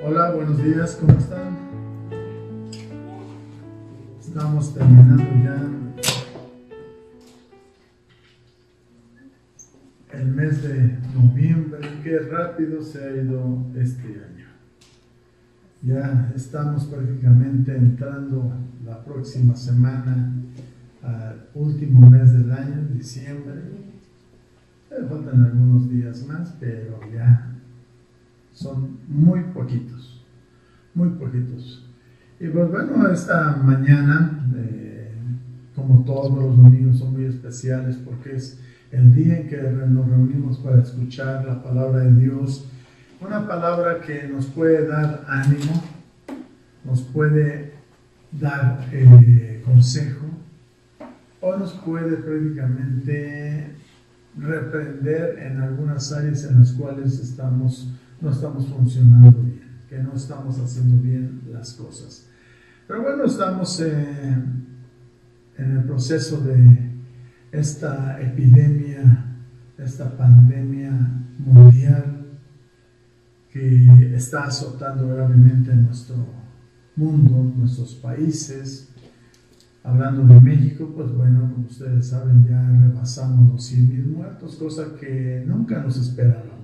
Hola, buenos días, ¿cómo están? Estamos terminando ya el mes de noviembre. Qué rápido se ha ido este año. Ya estamos prácticamente entrando la próxima semana al último mes del año, diciembre. Faltan algunos días más, pero ya son muy poquitos, muy poquitos. Y pues bueno, esta mañana, como todos los domingos, son muy especiales porque es el día en que nos reunimos para escuchar la palabra de Dios, una palabra que nos puede dar ánimo, nos puede dar consejo, o nos puede prácticamente reprender en algunas áreas en las cuales no estamos funcionando bien, que no estamos haciendo bien las cosas. Pero bueno, estamos en el proceso de esta epidemia, esta pandemia mundial que está azotando gravemente nuestro mundo, nuestros países. Hablando de México, pues bueno, como ustedes saben, ya rebasamos los 100,000 muertos, cosa que nunca nos esperábamos.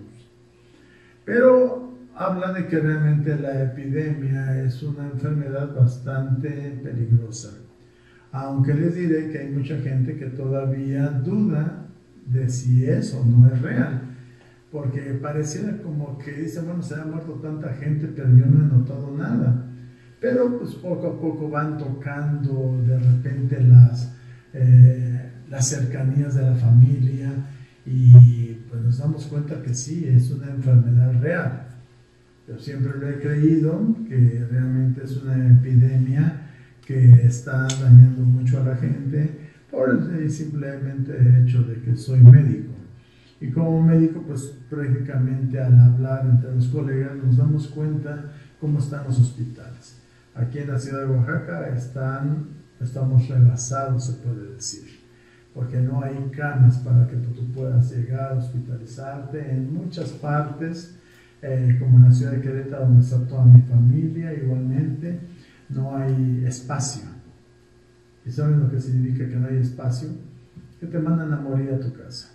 Pero habla de que realmente la epidemia es una enfermedad bastante peligrosa. Aunque les diré que hay mucha gente que todavía duda de si eso no es real. Porque pareciera como que dicen, bueno, se ha muerto tanta gente, pero yo no he notado nada. Pero pues poco a poco van tocando de repente las cercanías de la familia y pues nos damos cuenta que sí, es una enfermedad real. Yo siempre lo he creído, que realmente es una epidemia que está dañando mucho a la gente por el simplemente hecho de que soy médico. Y como médico, pues prácticamente al hablar entre los colegas nos damos cuenta cómo están los hospitales. Aquí en la ciudad de Oaxaca estamos rebasados, se puede decir, porque no hay camas para que tú puedas llegar a hospitalizarte. En muchas partes, como en la ciudad de Querétaro, donde está toda mi familia, igualmente, no hay espacio. ¿Y saben lo que significa que no hay espacio? Que te mandan a morir a tu casa.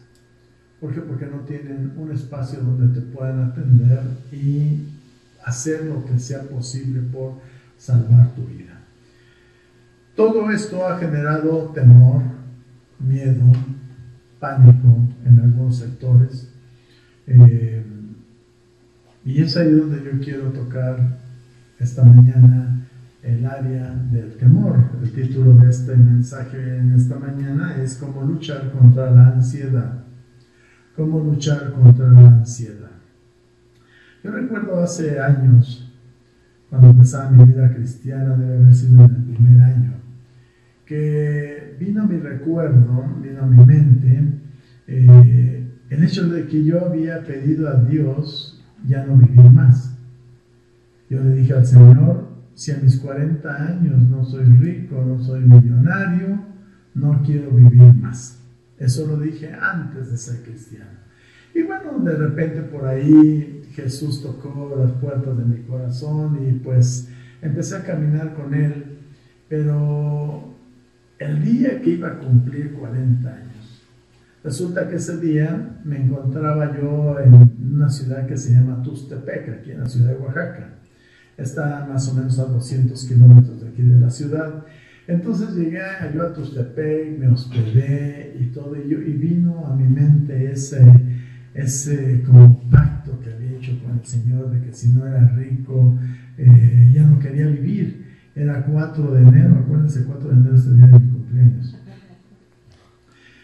¿Por qué? Porque no tienen un espacio donde te puedan atender y hacer lo que sea posible por salvar tu vida. Todo esto ha generado temor, miedo, pánico en algunos sectores, y es ahí donde yo quiero tocar esta mañana el área del temor. El título de este mensaje en esta mañana es cómo luchar contra la ansiedad. Cómo luchar contra la ansiedad. Yo recuerdo hace años, cuando empezaba mi vida cristiana, debe haber sido en el primer año, que vino a mi recuerdo, vino a mi mente, el hecho de que yo había pedido a Dios ya no vivir más. Yo le dije al Señor, si a mis 40 años no soy rico, no soy millonario, no quiero vivir más. Eso lo dije antes de ser cristiano. Y bueno, de repente por ahí Jesús tocó las puertas de mi corazón y pues empecé a caminar con Él. Pero el día que iba a cumplir 40 años, resulta que ese día me encontraba yo en una ciudad que se llama Tuxtepec, aquí en la ciudad de Oaxaca. Está más o menos a 200 kilómetros de aquí de la ciudad. Entonces llegué yo a Tuxtepec, me hospedé y todo, y vino a mi mente ese como pacto que había hecho con el Señor de que si no era rico ya no quería vivir. Era 4 de enero, acuérdense, 4 de enero es el día de mi cumpleaños.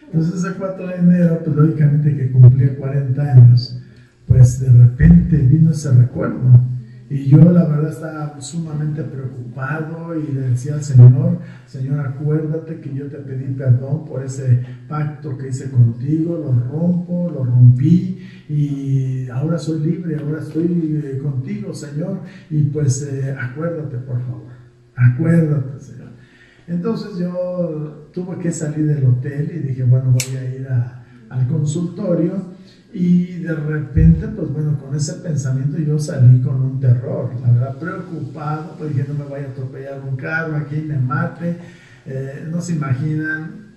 Entonces ese 4 de enero, pues lógicamente que cumplía 40 años, pues de repente vino ese recuerdo. Y yo la verdad estaba sumamente preocupado y le decía al Señor, Señor, acuérdate que yo te pedí perdón por ese pacto que hice contigo, lo rompí y ahora soy libre, ahora estoy contigo, Señor, y pues acuérdate, por favor, acuérdate, Señor. Entonces yo tuve que salir del hotel y dije, bueno, voy a ir al consultorio. Y de repente, pues bueno, con ese pensamiento yo salí con un terror, la verdad, preocupado, porque dije, no me vaya a atropellar un carro aquí, me mate. No se imaginan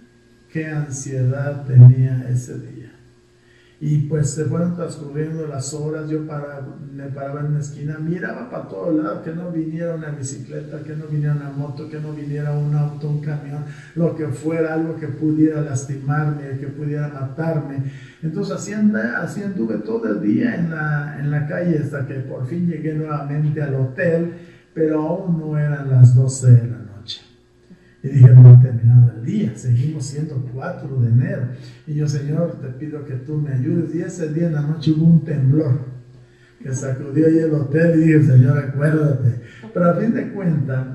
qué ansiedad tenía ese día. Y pues se fueron transcurriendo las horas, yo me paraba en una esquina, miraba para todos lados, que no viniera una bicicleta, que no viniera una moto, que no viniera un auto, un camión, lo que fuera, algo que pudiera lastimarme, que pudiera matarme. Entonces así anduve todo el día en la calle hasta que por fin llegué nuevamente al hotel, pero aún no eran las 12 de la noche. Y dije, no ha terminado el día, seguimos siendo 4 de enero. Y yo, Señor, te pido que tú me ayudes. Y ese día en la noche hubo un temblor que sacudió ahí el hotel y dije, Señor, acuérdate. Pero a fin de cuentas,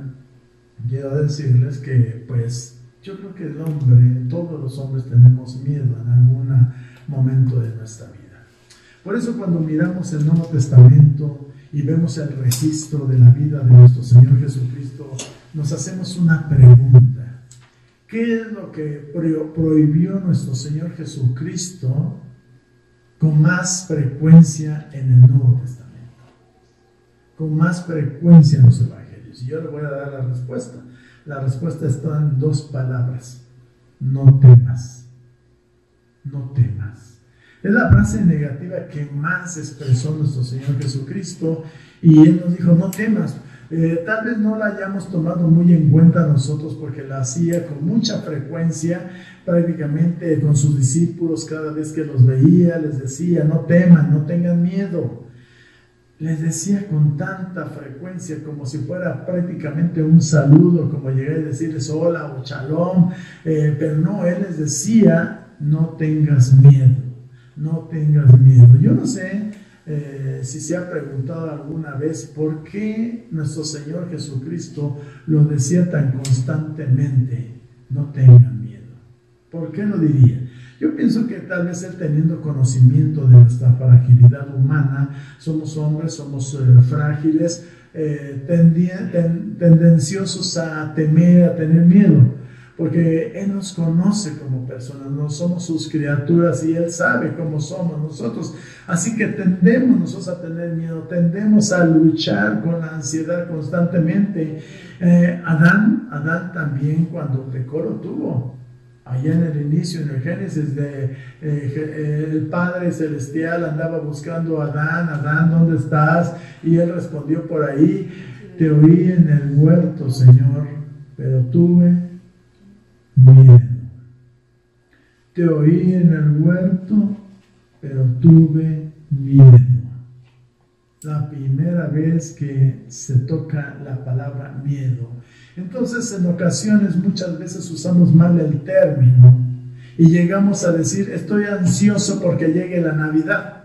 quiero decirles que, pues, yo creo que el hombre, todos los hombres tenemos miedo en algún momento de nuestra vida. Por eso cuando miramos el Nuevo Testamento y vemos el registro de la vida de nuestro Señor Jesucristo, nos hacemos una pregunta. ¿Qué es lo que prohibió nuestro Señor Jesucristo con más frecuencia en el Nuevo Testamento? Con más frecuencia en los evangelios. Y yo le voy a dar la respuesta. La respuesta está en 2 palabras. No temas. No temas. Es la frase negativa que más expresó nuestro Señor Jesucristo. Y Él nos dijo, no temas. Tal vez no la hayamos tomado muy en cuenta nosotros porque la hacía con mucha frecuencia, prácticamente con sus discípulos, cada vez que los veía les decía, no teman, no tengan miedo. Les decía con tanta frecuencia como si fuera prácticamente un saludo, como llegué a decirles hola o shalom, pero no, Él les decía, no tengas miedo, no tengas miedo. Yo no sé si se ha preguntado alguna vez por qué nuestro Señor Jesucristo lo decía tan constantemente, no tengan miedo. ¿Por qué lo diría? Yo pienso que tal vez Él, teniendo conocimiento de nuestra fragilidad humana, somos hombres, somos frágiles, tendenciosos a temer, a tener miedo. Porque Él nos conoce como personas, no somos sus criaturas y Él sabe cómo somos nosotros. Así que tendemos nosotros a tener miedo, tendemos a luchar con la ansiedad constantemente. Adán también cuando pecó lo tuvo. Allá en el inicio, en el Génesis, el Padre Celestial andaba buscando a Adán, ¿dónde estás? Y Él respondió por ahí, te oí en el huerto, Señor, pero tuve miedo. Te oí en el huerto, pero tuve miedo. La primera vez que se toca la palabra miedo. Entonces, en ocasiones, muchas veces usamos mal el término y llegamos a decir, estoy ansioso porque llegue la Navidad.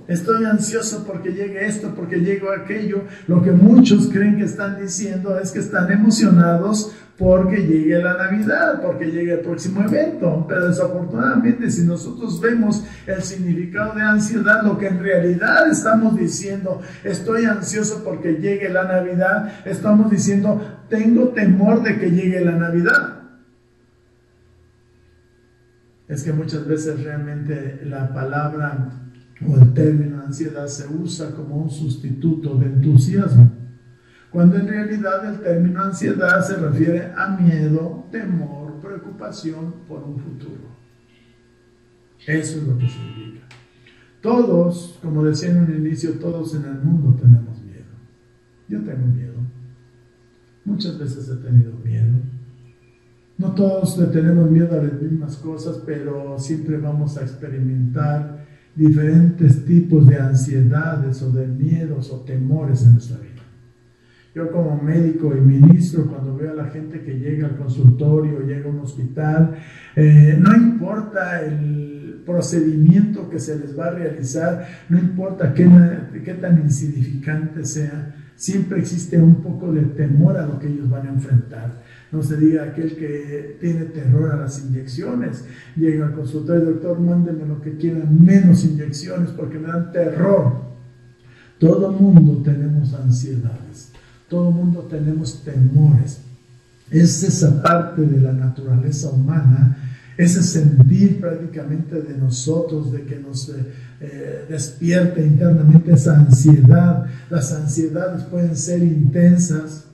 Estoy ansioso porque llegue esto, porque llegue aquello. Lo que muchos creen que están diciendo es que están emocionados porque llegue la Navidad, porque llegue el próximo evento. Pero desafortunadamente, si nosotros vemos el significado de ansiedad, lo que en realidad estamos diciendo, estoy ansioso porque llegue la Navidad, estamos diciendo, tengo temor de que llegue la Navidad. Es que muchas veces realmente la palabra o el término ansiedad se usa como un sustituto de entusiasmo, cuando en realidad el término ansiedad se refiere a miedo, temor, preocupación por un futuro. Eso es lo que significa. Todos, como decía en un inicio, todos en el mundo tenemos miedo. Yo tengo miedo. Muchas veces he tenido miedo. No todos le tenemos miedo a las mismas cosas, pero siempre vamos a experimentar diferentes tipos de ansiedades o de miedos o temores en nuestra vida. Yo como médico y ministro, cuando veo a la gente que llega al consultorio, llega a un hospital, no importa el procedimiento que se les va a realizar, no importa qué tan insignificante sea, siempre existe un poco de temor a lo que ellos van a enfrentar. No se diga aquel que tiene terror a las inyecciones, llega al consultorio, doctor, mándeme lo que quieran, menos inyecciones porque me dan terror. Todo mundo tenemos ansiedades, todo mundo tenemos temores. Es esa parte de la naturaleza humana ese sentir prácticamente de nosotros, de que nos despierte internamente esa ansiedad. Las ansiedades pueden ser intensas,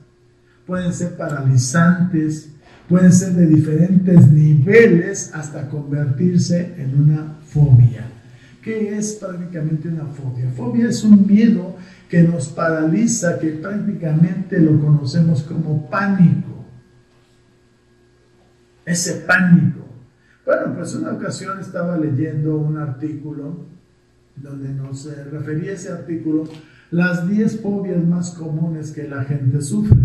pueden ser paralizantes, pueden ser de diferentes niveles hasta convertirse en una fobia. ¿Qué es prácticamente una fobia? Fobia es un miedo que nos paraliza, que prácticamente lo conocemos como pánico. Ese pánico. Bueno, pues una ocasión estaba leyendo un artículo donde nos refería ese artículo las 10 fobias más comunes que la gente sufre.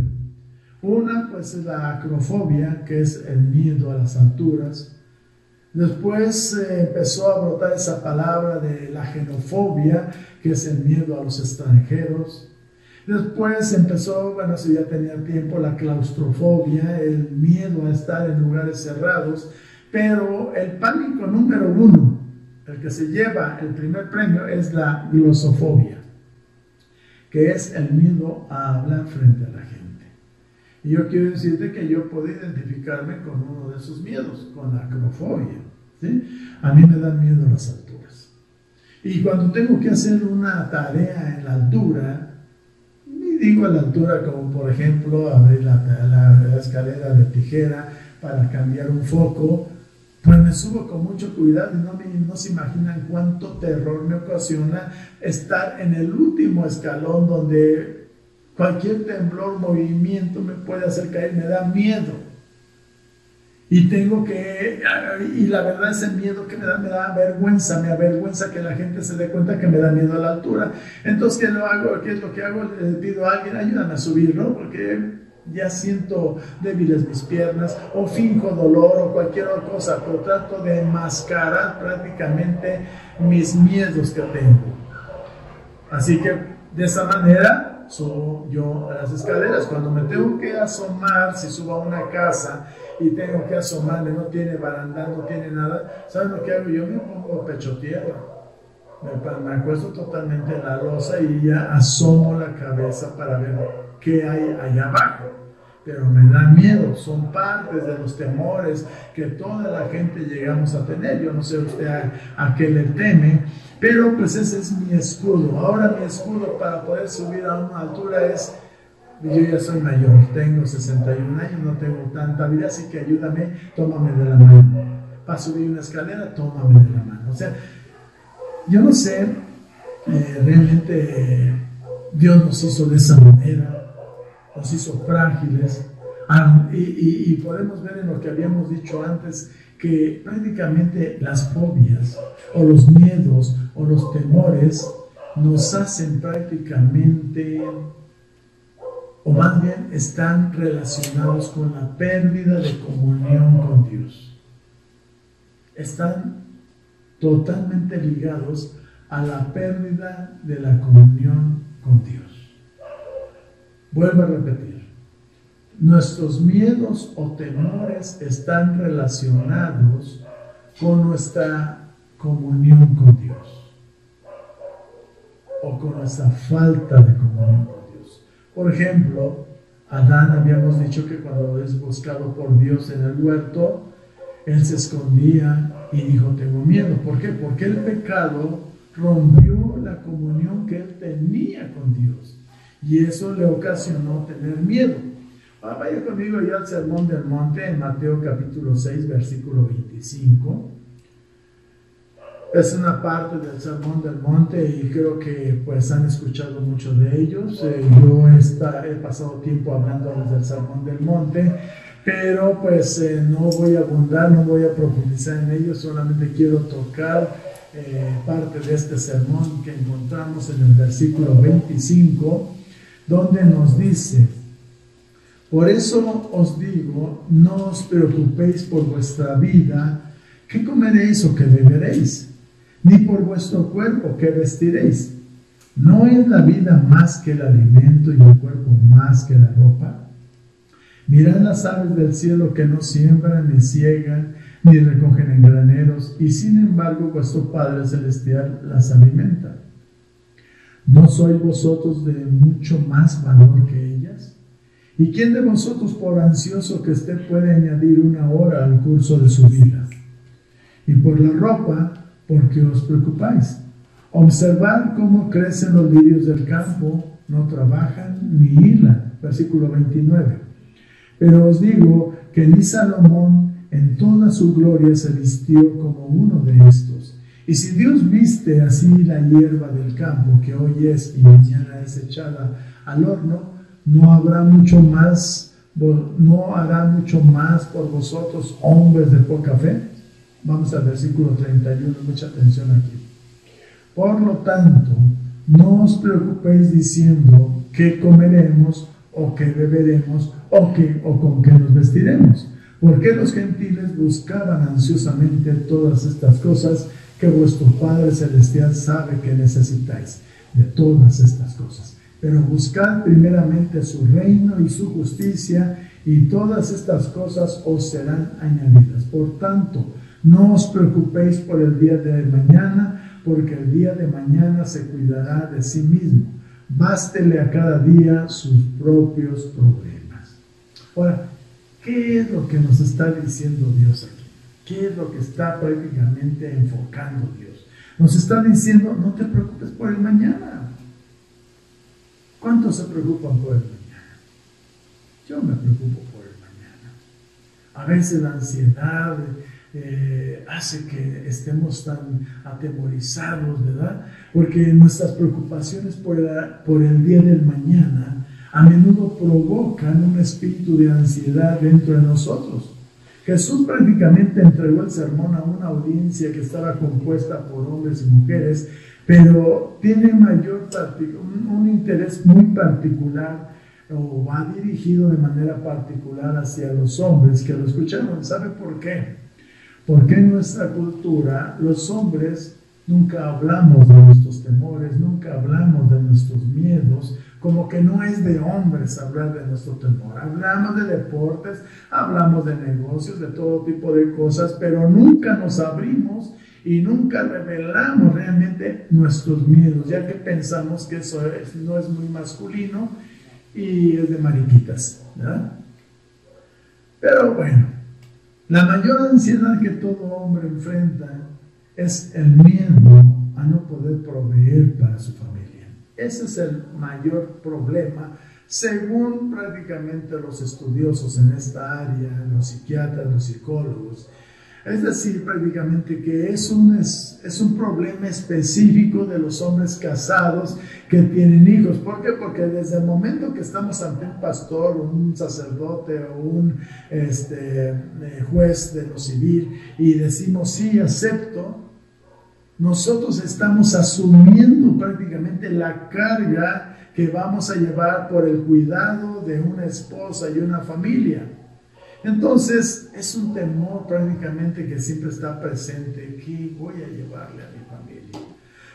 Una, pues, es la acrofobia, que es el miedo a las alturas. Después empezó a brotar esa palabra de la xenofobia, que es el miedo a los extranjeros. Después empezó, bueno, si ya tenía tiempo, la claustrofobia, el miedo a estar en lugares cerrados. Pero el pánico número 1, el que se lleva el primer premio, es la glosofobia, que es el miedo a hablar frente a la gente. Y yo quiero decirte que yo puedo identificarme con uno de esos miedos, con la acrofobia, ¿sí? A mí me dan miedo las alturas. Y cuando tengo que hacer una tarea en la altura, y digo a la altura como por ejemplo abrir la escalera de tijera para cambiar un foco, pues me subo con mucho cuidado y no se imaginan cuánto terror me ocasiona estar en el último escalón donde cualquier temblor, movimiento me puede hacer caer, me da miedo. Y la verdad ese miedo que me da vergüenza, me avergüenza que la gente se dé cuenta que me da miedo a la altura. Entonces, ¿qué es lo que hago? Le pido a alguien, ayúdame a subir, ¿no? Porque ya siento débiles mis piernas, o finjo dolor, o cualquier otra cosa, pero trato de enmascarar prácticamente mis miedos que tengo. Así que, de esa manera, subo yo a las escaleras. Cuando me tengo que asomar, si subo a una casa y tengo que asomarme, no tiene barandal, no tiene nada, ¿saben lo que hago? Yo me pongo pecho tierra, me acuesto totalmente en la losa y ya asomo la cabeza para ver qué hay allá abajo. Pero me da miedo, son partes de los temores que toda la gente llegamos a tener. Yo no sé usted a qué le teme, pero pues ese es mi escudo. Ahora mi escudo para poder subir a una altura es, yo ya soy mayor, tengo 61 años, no tengo tanta vida, así que ayúdame, tómame de la mano. Para subir una escalera, tómame de la mano. O sea, yo no sé, realmente Dios nos hizo de esa manera, nos hizo frágiles, y podemos ver en lo que habíamos dicho antes, que prácticamente las fobias, o los miedos, o los temores, nos hacen prácticamente, o más bien están relacionados con la pérdida de comunión con Dios. Están totalmente ligados a la pérdida de la comunión con Dios. Vuelvo a repetir, nuestros miedos o temores están relacionados con nuestra comunión con Dios o con nuestra falta de comunión con Dios. Por ejemplo, Adán, habíamos dicho que cuando es buscado por Dios en el huerto, él se escondía y dijo, tengo miedo. ¿Por qué? Porque el pecado rompió la comunión que él tenía con Dios. Y eso le ocasionó tener miedo. Vaya conmigo ya al Sermón del Monte, en Mateo capítulo 6, versículo 25. Es una parte del Sermón del Monte y creo que pues han escuchado mucho de ellos. Yo he pasado tiempo hablando del Sermón del Monte, pero pues no voy a abundar, no voy a profundizar en ellos, solamente quiero tocar parte de este sermón que encontramos en el versículo 25, donde nos dice: por eso os digo, no os preocupéis por vuestra vida, qué comeréis o qué beberéis, ni por vuestro cuerpo, qué vestiréis. ¿No es la vida más que el alimento y el cuerpo más que la ropa? Mirad las aves del cielo, que no siembran, ni ciegan, ni recogen en graneros, y sin embargo vuestro Padre Celestial las alimenta. ¿No sois vosotros de mucho más valor que ellas? ¿Y quién de vosotros, por ansioso que esté, puede añadir una hora al curso de su vida? y por la ropa, ¿por qué os preocupáis? Observad cómo crecen los lirios del campo, no trabajan ni hilan. Versículo 29. Pero os digo que ni Salomón en toda su gloria se vistió como uno de estos. Y si Dios viste así la hierba del campo, que hoy es y mañana es echada al horno, ¿no hará mucho más por vosotros, hombres de poca fe? Vamos al versículo 31, mucha atención aquí. Por lo tanto, no os preocupéis diciendo qué comeremos, o qué beberemos, o con qué nos vestiremos. Porque los gentiles buscaban ansiosamente todas estas cosas que vuestro Padre Celestial sabe que necesitáis, de todas estas cosas. Pero buscad primeramente su reino y su justicia, y todas estas cosas os serán añadidas. Por tanto, no os preocupéis por el día de mañana, porque el día de mañana se cuidará de sí mismo. Bástele a cada día sus propios problemas. Ahora, ¿qué es lo que nos está diciendo Dios aquí? ¿Qué es lo que está prácticamente enfocando Dios? Nos está diciendo, no te preocupes por el mañana. ¿Cuántos se preocupan por el mañana? Yo me preocupo por el mañana. A veces la ansiedad hace que estemos tan atemorizados, ¿verdad? Porque nuestras preocupaciones por el día del mañana a menudo provocan un espíritu de ansiedad dentro de nosotros. Jesús prácticamente entregó el sermón a una audiencia que estaba compuesta por hombres y mujeres, pero tiene un interés muy particular, o va dirigido de manera particular hacia los hombres que lo escucharon. ¿Sabe por qué? Porque en nuestra cultura los hombres nunca hablamos de nuestros temores, nunca hablamos de nuestros miedos, como que no es de hombres hablar de nuestro temor. Hablamos de deportes, hablamos de negocios, de todo tipo de cosas, pero nunca nos abrimos y nunca revelamos realmente nuestros miedos, ya que pensamos que eso no es muy masculino y es de mariquitas, ¿verdad? Pero bueno, la mayor ansiedad que todo hombre enfrenta es el miedo a no poder proveer para su familia. Ese es el mayor problema, según prácticamente los estudiosos en esta área, los psiquiatras, los psicólogos. Es decir, prácticamente que es un problema específico de los hombres casados que tienen hijos. ¿Por qué? Porque desde el momento que estamos ante un pastor, un sacerdote o un juez de lo civil y decimos sí, acepto, nosotros estamos asumiendo prácticamente la carga que vamos a llevar por el cuidado de una esposa y una familia. Entonces, es un temor prácticamente que siempre está presente. ¿Qué voy a llevarle a mi familia?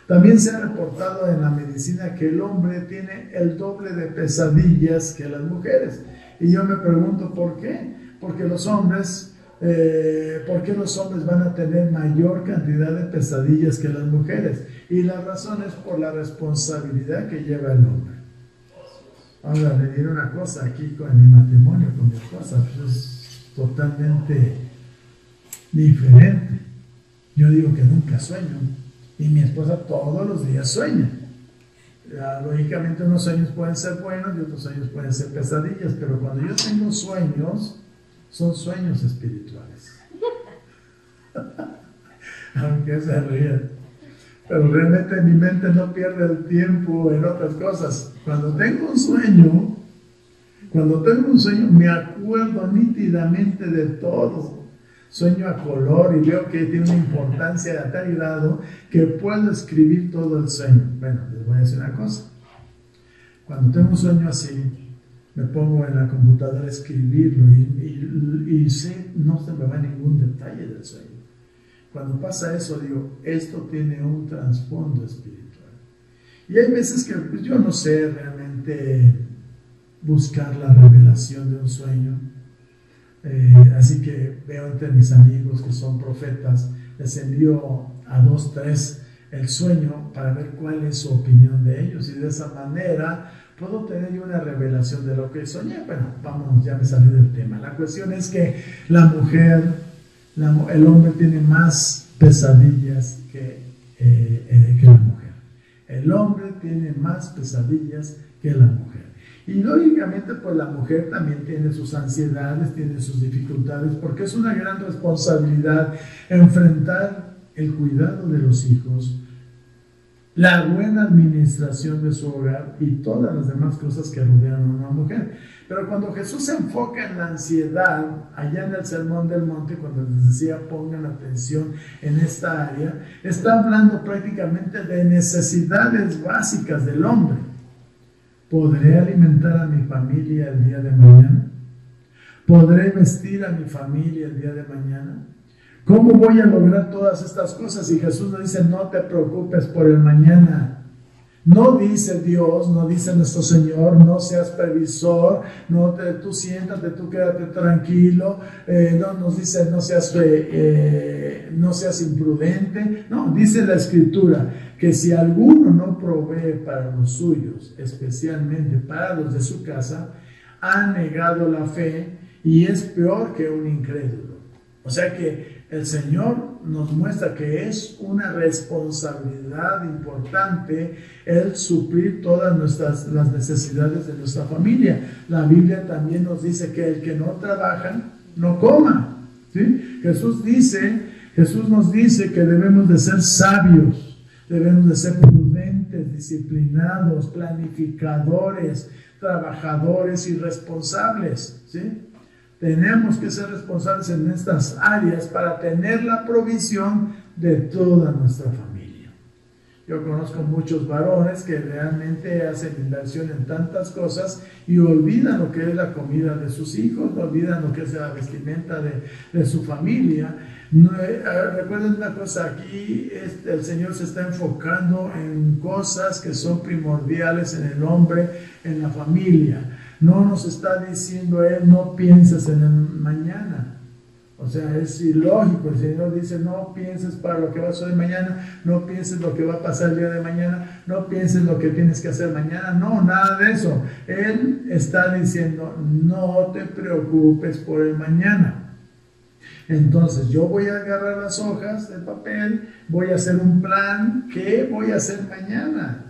También se ha reportado en la medicina que el hombre tiene el doble de pesadillas que las mujeres. Y yo me pregunto, ¿por qué? Porque ¿por qué los hombres van a tener mayor cantidad de pesadillas que las mujeres? Y la razón es por la responsabilidad que lleva el hombre. Ahora, le diré una cosa aquí con mi matrimonio, con mi esposa, pues es totalmente diferente. Yo digo que nunca sueño, y mi esposa todos los días sueña. Lógicamente unos sueños pueden ser buenos y otros sueños pueden ser pesadillas, pero cuando yo tengo sueños, son sueños espirituales. Aunque se rían. Pero realmente mi mente no pierde el tiempo en otras cosas. Cuando tengo un sueño, me acuerdo nítidamente de todo. Sueño a color y veo que tiene una importancia de tal grado que puedo escribir todo el sueño. Bueno, les voy a decir una cosa. Cuando tengo un sueño así, me pongo en la computadora a escribirlo y sé, no se me va ningún detalle del sueño. Cuando pasa eso, digo, esto tiene un trasfondo espiritual. Y hay veces que pues, yo no sé realmente buscar la revelación de un sueño. Así que veo entre mis amigos que son profetas, les envío a 2, 3 el sueño para ver cuál es su opinión de ellos. Y de esa manera puedo tener yo una revelación de lo que soñé. Bueno, vamos, ya me salí del tema. La cuestión es que la mujer, el hombre tiene más pesadillas que la mujer. El hombre tiene más pesadillas que la mujer. Y lógicamente, pues la mujer también tiene sus ansiedades, tiene sus dificultades, porque es una gran responsabilidad enfrentar el cuidado de los hijos, la buena administración de su hogar y todas las demás cosas que rodean a una mujer. Pero cuando Jesús se enfoca en la ansiedad, allá en el Sermón del Monte, cuando les decía pongan atención en esta área, está hablando prácticamente de necesidades básicas del hombre. ¿Podré alimentar a mi familia el día de mañana? ¿Podré vestir a mi familia el día de mañana? ¿Cómo voy a lograr todas estas cosas? Y Jesús nos dice, no te preocupes por el mañana. No dice Dios, no dice nuestro Señor, no seas previsor, tú siéntate, tú quédate tranquilo, no nos dice no seas imprudente. No, dice la Escritura que si alguno no provee para los suyos, especialmente para los de su casa, ha negado la fe y es peor que un incrédulo. O sea que el Señor nos muestra que es una responsabilidad importante el suplir todas las necesidades de nuestra familia. La Biblia también nos dice que el que no trabaja, no coma. ¿Sí? Jesús nos dice que debemos de ser sabios, debemos de ser prudentes, disciplinados, planificadores, trabajadores y responsables. ¿Sí? Tenemos que ser responsables en estas áreas para tener la provisión de toda nuestra familia. Yo conozco muchos varones que realmente hacen inversión en tantas cosas y olvidan lo que es la comida de sus hijos, olvidan lo que es la vestimenta de su familia. Recuerden una cosa, aquí el Señor se está enfocando en cosas que son primordiales en el hombre, en la familia. No nos está diciendo Él, no pienses en el mañana. O sea, es ilógico. El Señor dice, no pienses para lo que va a suceder mañana, no pienses lo que va a pasar el día de mañana, no pienses lo que tienes que hacer mañana. No, nada de eso. Él está diciendo, no te preocupes por el mañana. Entonces, yo voy a agarrar las hojas de papel, voy a hacer un plan, ¿qué voy a hacer mañana?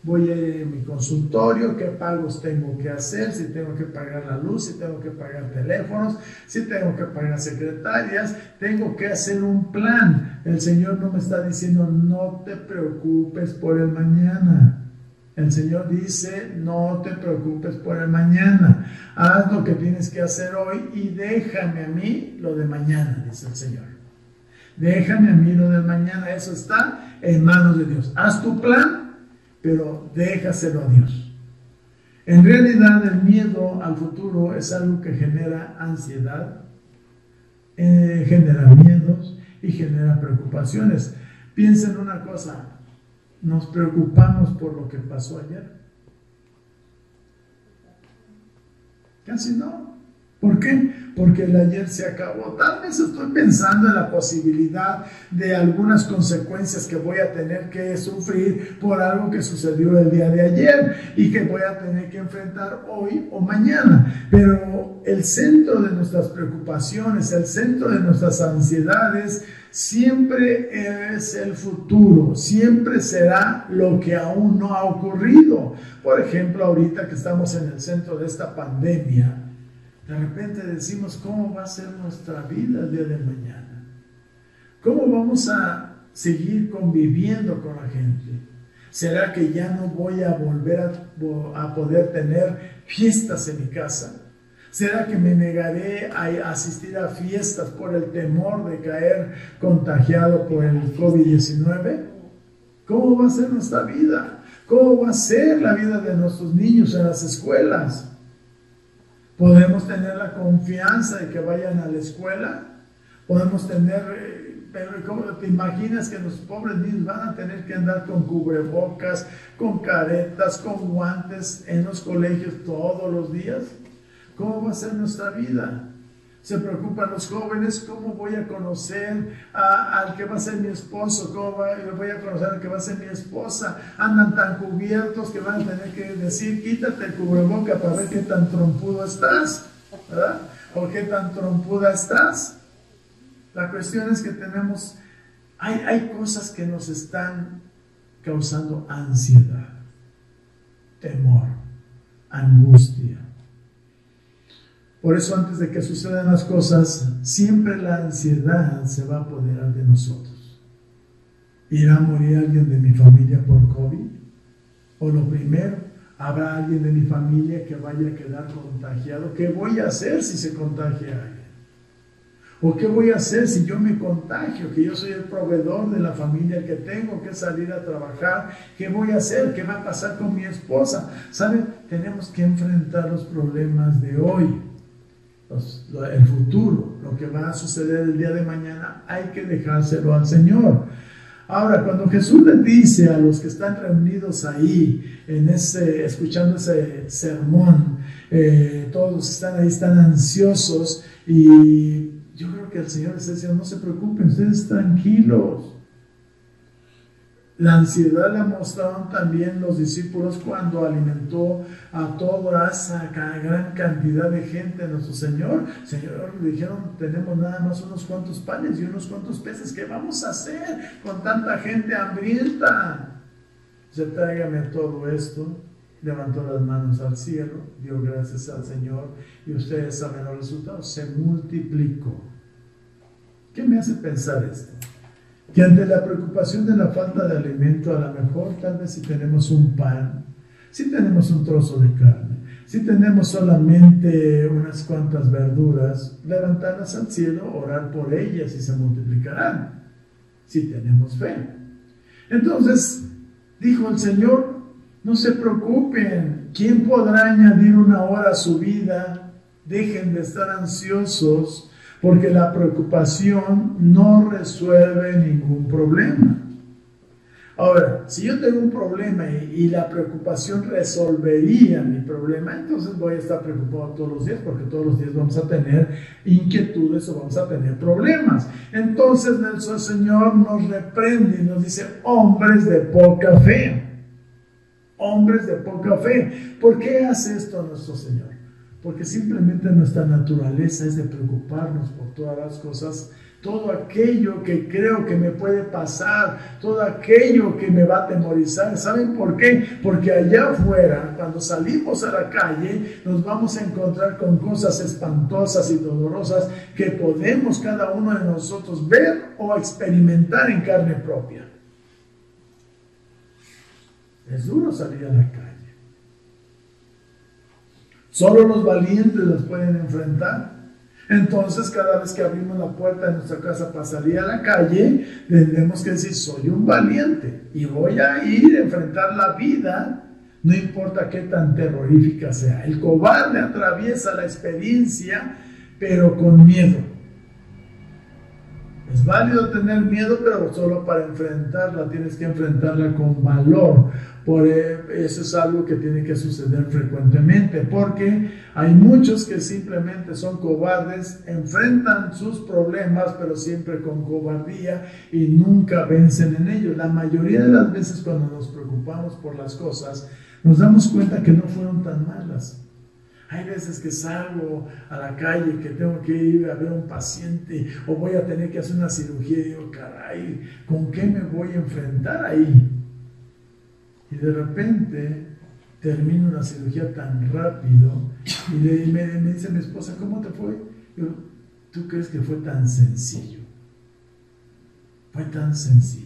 Voy a ir a mi consultorio, qué pagos tengo que hacer, si tengo que pagar la luz, si tengo que pagar teléfonos, si tengo que pagar secretarias, tengo que hacer un plan. El Señor no me está diciendo, no te preocupes por el mañana. El Señor dice, no te preocupes por el mañana. Haz lo que tienes que hacer hoy y déjame a mí lo de mañana, dice el Señor. Déjame a mí lo de mañana, eso está en manos de Dios. Haz tu plan, pero déjaselo a Dios. En realidad, el miedo al futuro es algo que genera ansiedad, genera miedos y genera preocupaciones. Piensa en una cosa, ¿nos preocupamos por lo que pasó ayer? Casi no. ¿Por qué? Porque el ayer se acabó. Tal vez estoy pensando en la posibilidad de algunas consecuencias que voy a tener que sufrir por algo que sucedió el día de ayer y que voy a tener que enfrentar hoy o mañana. Pero el centro de nuestras preocupaciones, el centro de nuestras ansiedades, siempre es el futuro, siempre será lo que aún no ha ocurrido. Por ejemplo, ahorita que estamos en el centro de esta pandemia, de repente decimos, ¿cómo va a ser nuestra vida el día de mañana? ¿Cómo vamos a seguir conviviendo con la gente? ¿Será que ya no voy a volver a poder tener fiestas en mi casa? ¿Será que me negaré a asistir a fiestas por el temor de caer contagiado por el COVID-19? ¿Cómo va a ser nuestra vida? ¿Cómo va a ser la vida de nuestros niños en las escuelas? ¿Podemos tener la confianza de que vayan a la escuela? ¿Podemos tener, pero cómo te imaginas que los pobres niños van a tener que andar con cubrebocas, con caretas, con guantes en los colegios todos los días? ¿Cómo va a ser nuestra vida? Se preocupan los jóvenes, ¿cómo voy a conocer al que va a ser mi esposo? ¿Cómo voy a conocer al que va a ser mi esposa? Andan tan cubiertos que van a tener que decir, quítate el cubreboca para ver qué tan trompudo estás, ¿verdad? O qué tan trompuda estás. La cuestión es que tenemos Hay cosas que nos están causando ansiedad, temor, angustia. Por eso antes de que sucedan las cosas, siempre la ansiedad se va a apoderar de nosotros. ¿Irá a morir alguien de mi familia por COVID? O lo primero, ¿habrá alguien de mi familia que vaya a quedar contagiado? ¿Qué voy a hacer si se contagia alguien? ¿O qué voy a hacer si yo me contagio? Que yo soy el proveedor de la familia, que tengo que salir a trabajar. ¿Qué voy a hacer? ¿Qué va a pasar con mi esposa? ¿Saben? Tenemos que enfrentar los problemas de hoy. El futuro, lo que va a suceder el día de mañana, hay que dejárselo al Señor. Ahora, cuando Jesús les dice a los que están reunidos ahí, escuchando ese sermón, todos los que están ahí están ansiosos, y yo creo que el Señor les decía, no se preocupen, ustedes tranquilos. La ansiedad la mostraron también los discípulos cuando alimentó a toda esa gran cantidad de gente. Nuestro Señor, le dijeron, tenemos nada más unos cuantos panes y unos cuantos peces. ¿Qué vamos a hacer con tanta gente hambrienta? Tráigame todo esto. Levantó las manos al cielo, dio gracias al Señor, y ustedes saben los resultados, se multiplicó. ¿Qué me hace pensar esto? Que ante la preocupación de la falta de alimento, a lo mejor tal vez si tenemos un pan, si tenemos un trozo de carne, si tenemos solamente unas cuantas verduras, levantarlas al cielo, orar por ellas y se multiplicarán, si tenemos fe. Entonces, dijo el Señor, no se preocupen, ¿quién podrá añadir una hora a su vida? Dejen de estar ansiosos, porque la preocupación no resuelve ningún problema. Ahora, si yo tengo un problema y la preocupación resolvería mi problema, entonces voy a estar preocupado todos los días, porque todos los días vamos a tener inquietudes o vamos a tener problemas. Entonces el Señor nos reprende y nos dice, hombres de poca fe. Hombres de poca fe. ¿Por qué hace esto nuestro Señor? Porque simplemente nuestra naturaleza es de preocuparnos por todas las cosas, todo aquello que creo que me puede pasar, todo aquello que me va a atemorizar. ¿Saben por qué? Porque allá afuera, cuando salimos a la calle, nos vamos a encontrar con cosas espantosas y dolorosas que podemos cada uno de nosotros ver o experimentar en carne propia. Es duro salir a la calle. Solo los valientes los pueden enfrentar. Entonces, cada vez que abrimos la puerta de nuestra casa para salir a la calle, tendremos que decir, soy un valiente y voy a ir a enfrentar la vida, no importa qué tan terrorífica sea. El cobarde atraviesa la experiencia, pero con miedo. Es válido tener miedo, pero solo para enfrentarla, tienes que enfrentarla con valor. Eso es algo que tiene que suceder frecuentemente, porque hay muchos que simplemente son cobardes, enfrentan sus problemas, pero siempre con cobardía y nunca vencen en ellos. La mayoría de las veces cuando nos preocupamos por las cosas, nos damos cuenta que no fueron tan malas. Hay veces que salgo a la calle, que tengo que ir a ver a un paciente o voy a tener que hacer una cirugía y digo, caray, ¿con qué me voy a enfrentar ahí? Y de repente termino la cirugía tan rápido y me dice mi esposa, ¿cómo te fue? Yo, ¿tú crees que fue tan sencillo? Fue tan sencillo.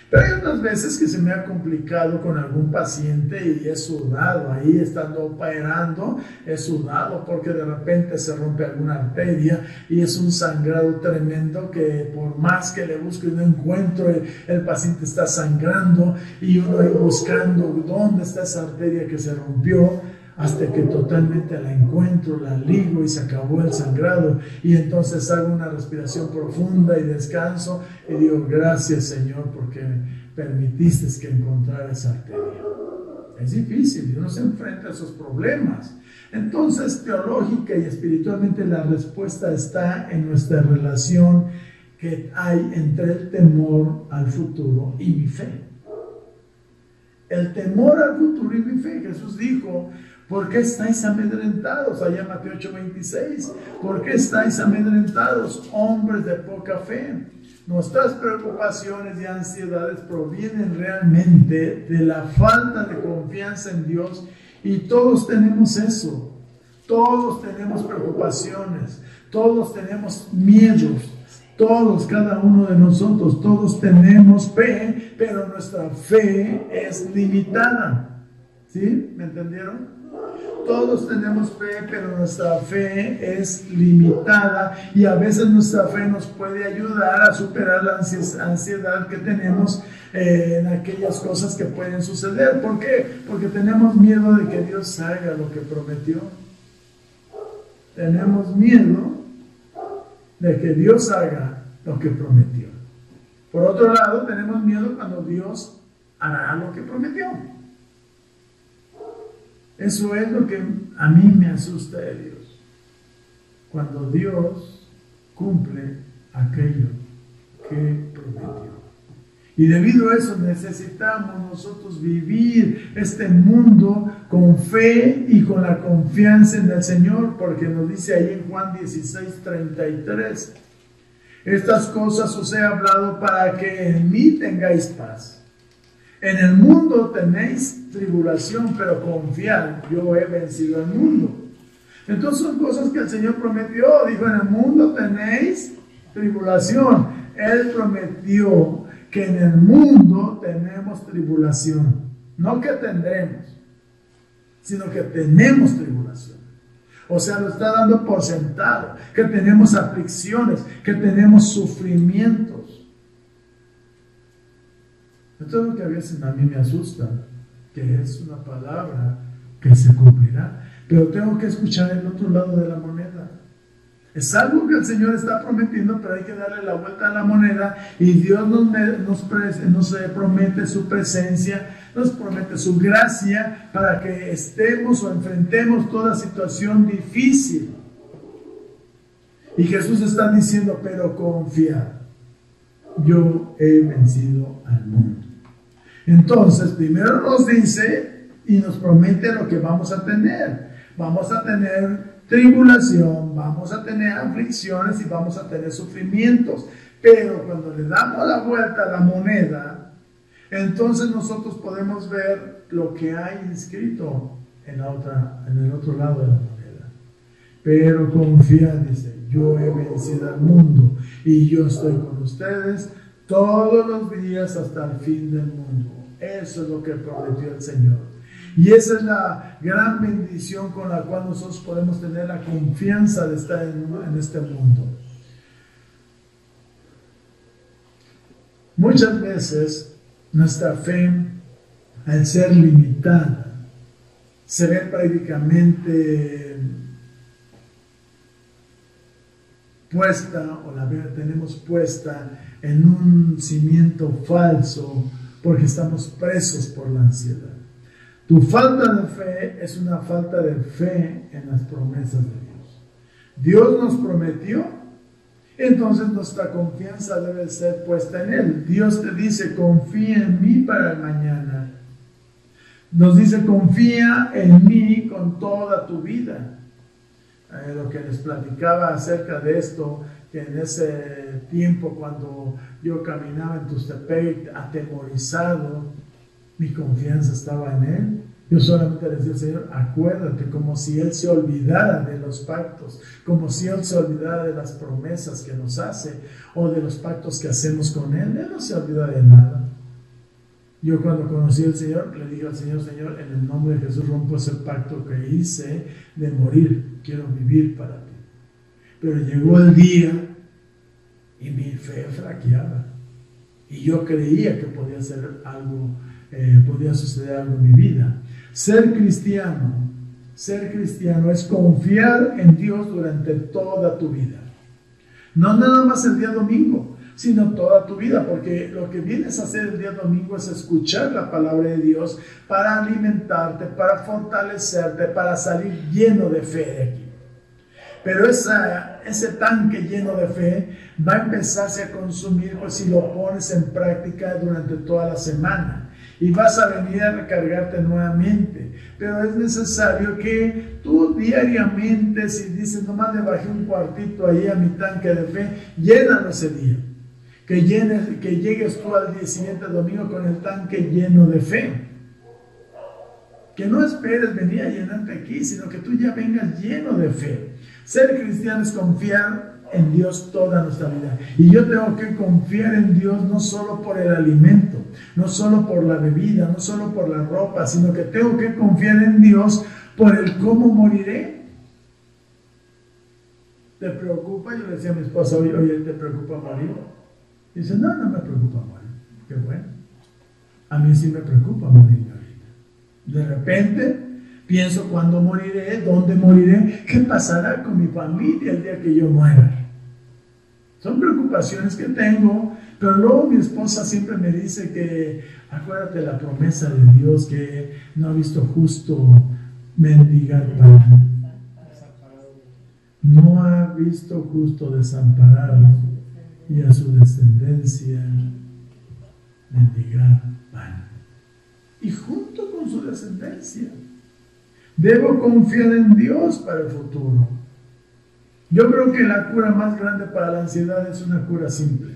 Pero hay otras veces que se me ha complicado con algún paciente y he sudado ahí, estando operando, he sudado porque de repente se rompe alguna arteria y es un sangrado tremendo que por más que le busco y no encuentro, el paciente está sangrando y uno ahí buscando dónde está esa arteria que se rompió, hasta que totalmente la encuentro, la ligo y se acabó el sangrado. Y entonces hago una respiración profunda y descanso y digo, gracias Señor porque permitiste que encontrara esa arteria. Es difícil, uno se enfrenta a esos problemas. Entonces, teológica y espiritualmente la respuesta está en nuestra relación que hay entre el temor al futuro y mi fe. El temor al futuro y mi fe. Jesús dijo, ¿por qué estáis amedrentados? Allá en Mateo 8:26. ¿Por qué estáis amedrentados, hombres de poca fe? Nuestras preocupaciones y ansiedades provienen realmente de la falta de confianza en Dios, y todos tenemos eso. Todos tenemos preocupaciones, todos tenemos miedos, todos, cada uno de nosotros, todos tenemos fe, pero nuestra fe es limitada. ¿Sí? ¿Me entendieron? Todos tenemos fe, pero nuestra fe es limitada, y a veces nuestra fe nos puede ayudar a superar la ansiedad que tenemos en aquellas cosas que pueden suceder. ¿Por qué? Porque tenemos miedo de que Dios haga lo que prometió. Tenemos miedo de que Dios haga lo que prometió. Por otro lado, tenemos miedo cuando Dios hará lo que prometió. Eso es lo que a mí me asusta de Dios. Cuando Dios cumple aquello que prometió. Y debido a eso necesitamos nosotros vivir este mundo con fe y con la confianza en el Señor, porque nos dice ahí en Juan 16:33, estas cosas os he hablado para que en mí tengáis paz. En el mundo tenéis tribulación, pero confiad, yo he vencido al mundo. Entonces son cosas que el Señor prometió. Dijo, en el mundo tenéis tribulación. Él prometió que en el mundo tenemos tribulación. No que tendremos, sino que tenemos tribulación. O sea, lo está dando por sentado, que tenemos aflicciones, que tenemos sufrimientos. Esto es lo que a veces a mí me asusta, que es una palabra que se cumplirá, pero tengo que escuchar el otro lado de la moneda. Es algo que el Señor está prometiendo, pero hay que darle la vuelta a la moneda, y Dios nos promete su presencia, nos promete su gracia para que estemos o enfrentemos toda situación difícil. Y Jesús está diciendo, pero confiad, yo he vencido al mundo. Entonces, primero nos dice y nos promete lo que vamos a tener. Vamos a tener tribulación, vamos a tener aflicciones y vamos a tener sufrimientos. Pero cuando le damos la vuelta a la moneda, entonces nosotros podemos ver lo que hay inscrito en el otro lado de la moneda. Pero confiad, dice, yo he vencido al mundo y yo estoy con ustedes todos los días hasta el fin del mundo. Eso es lo que prometió el Señor. Y esa es la gran bendición con la cual nosotros podemos tener la confianza de estar en este mundo. Muchas veces nuestra fe, al ser limitada, se ve prácticamente puesta, o la tenemos puesta en un cimiento falso, porque estamos presos por la ansiedad. Tu falta de fe es una falta de fe en las promesas de Dios. Dios nos prometió, entonces nuestra confianza debe ser puesta en Él. Dios te dice, confía en mí para el mañana. Nos dice, confía en mí con toda tu vida. Lo que les platicaba acerca de esto, que en ese tiempo cuando yo caminaba en Tuxtepec atemorizado, mi confianza estaba en Él. Yo solamente le decía al Señor, acuérdate, como si Él se olvidara de los pactos, como si Él se olvidara de las promesas que nos hace, o de los pactos que hacemos con Él. Él no se olvida de nada. Yo cuando conocí al Señor, le dije al Señor, Señor, en el nombre de Jesús rompo ese pacto que hice de morir, quiero vivir para ti. Pero llegó el día y mi fe flaqueaba, y yo creía que podía ser algo, podía suceder algo en mi vida. Ser cristiano es confiar en Dios durante toda tu vida. No nada más el día domingo, sino toda tu vida, porque lo que vienes a hacer el día domingo es escuchar la palabra de Dios para alimentarte, para fortalecerte, para salir lleno de fe de aquí. Pero ese tanque lleno de fe va a empezarse a consumir, pues, si lo pones en práctica durante toda la semana, y vas a venir a recargarte nuevamente. Pero es necesario que tú diariamente, si dices, nomás le bajé un cuartito ahí a mi tanque de fe, llénalo ese día. Que llegues tú al día siguiente domingo con el tanque lleno de fe. Que no esperes venir a llenarte aquí, sino que tú ya vengas lleno de fe. Ser cristiano es confiar en Dios toda nuestra vida. Y yo tengo que confiar en Dios no solo por el alimento, no solo por la bebida, no solo por la ropa, sino que tengo que confiar en Dios por el cómo moriré. ¿Te preocupa? Yo le decía a mi esposa, oye, ¿te preocupa morir? Y dice, no me preocupa morir. Qué bueno. A mí sí me preocupa morir ahorita. De repente pienso cuándo moriré, dónde moriré, qué pasará con mi familia el día que yo muera. Son preocupaciones que tengo, pero luego mi esposa siempre me dice que acuérdate la promesa de Dios que no ha visto justo mendigar pan. No ha visto justo desamparado y a su descendencia mendigar pan. Y junto con su descendencia, debo confiar en Dios para el futuro. Yo creo que la cura más grande para la ansiedad es una cura simple,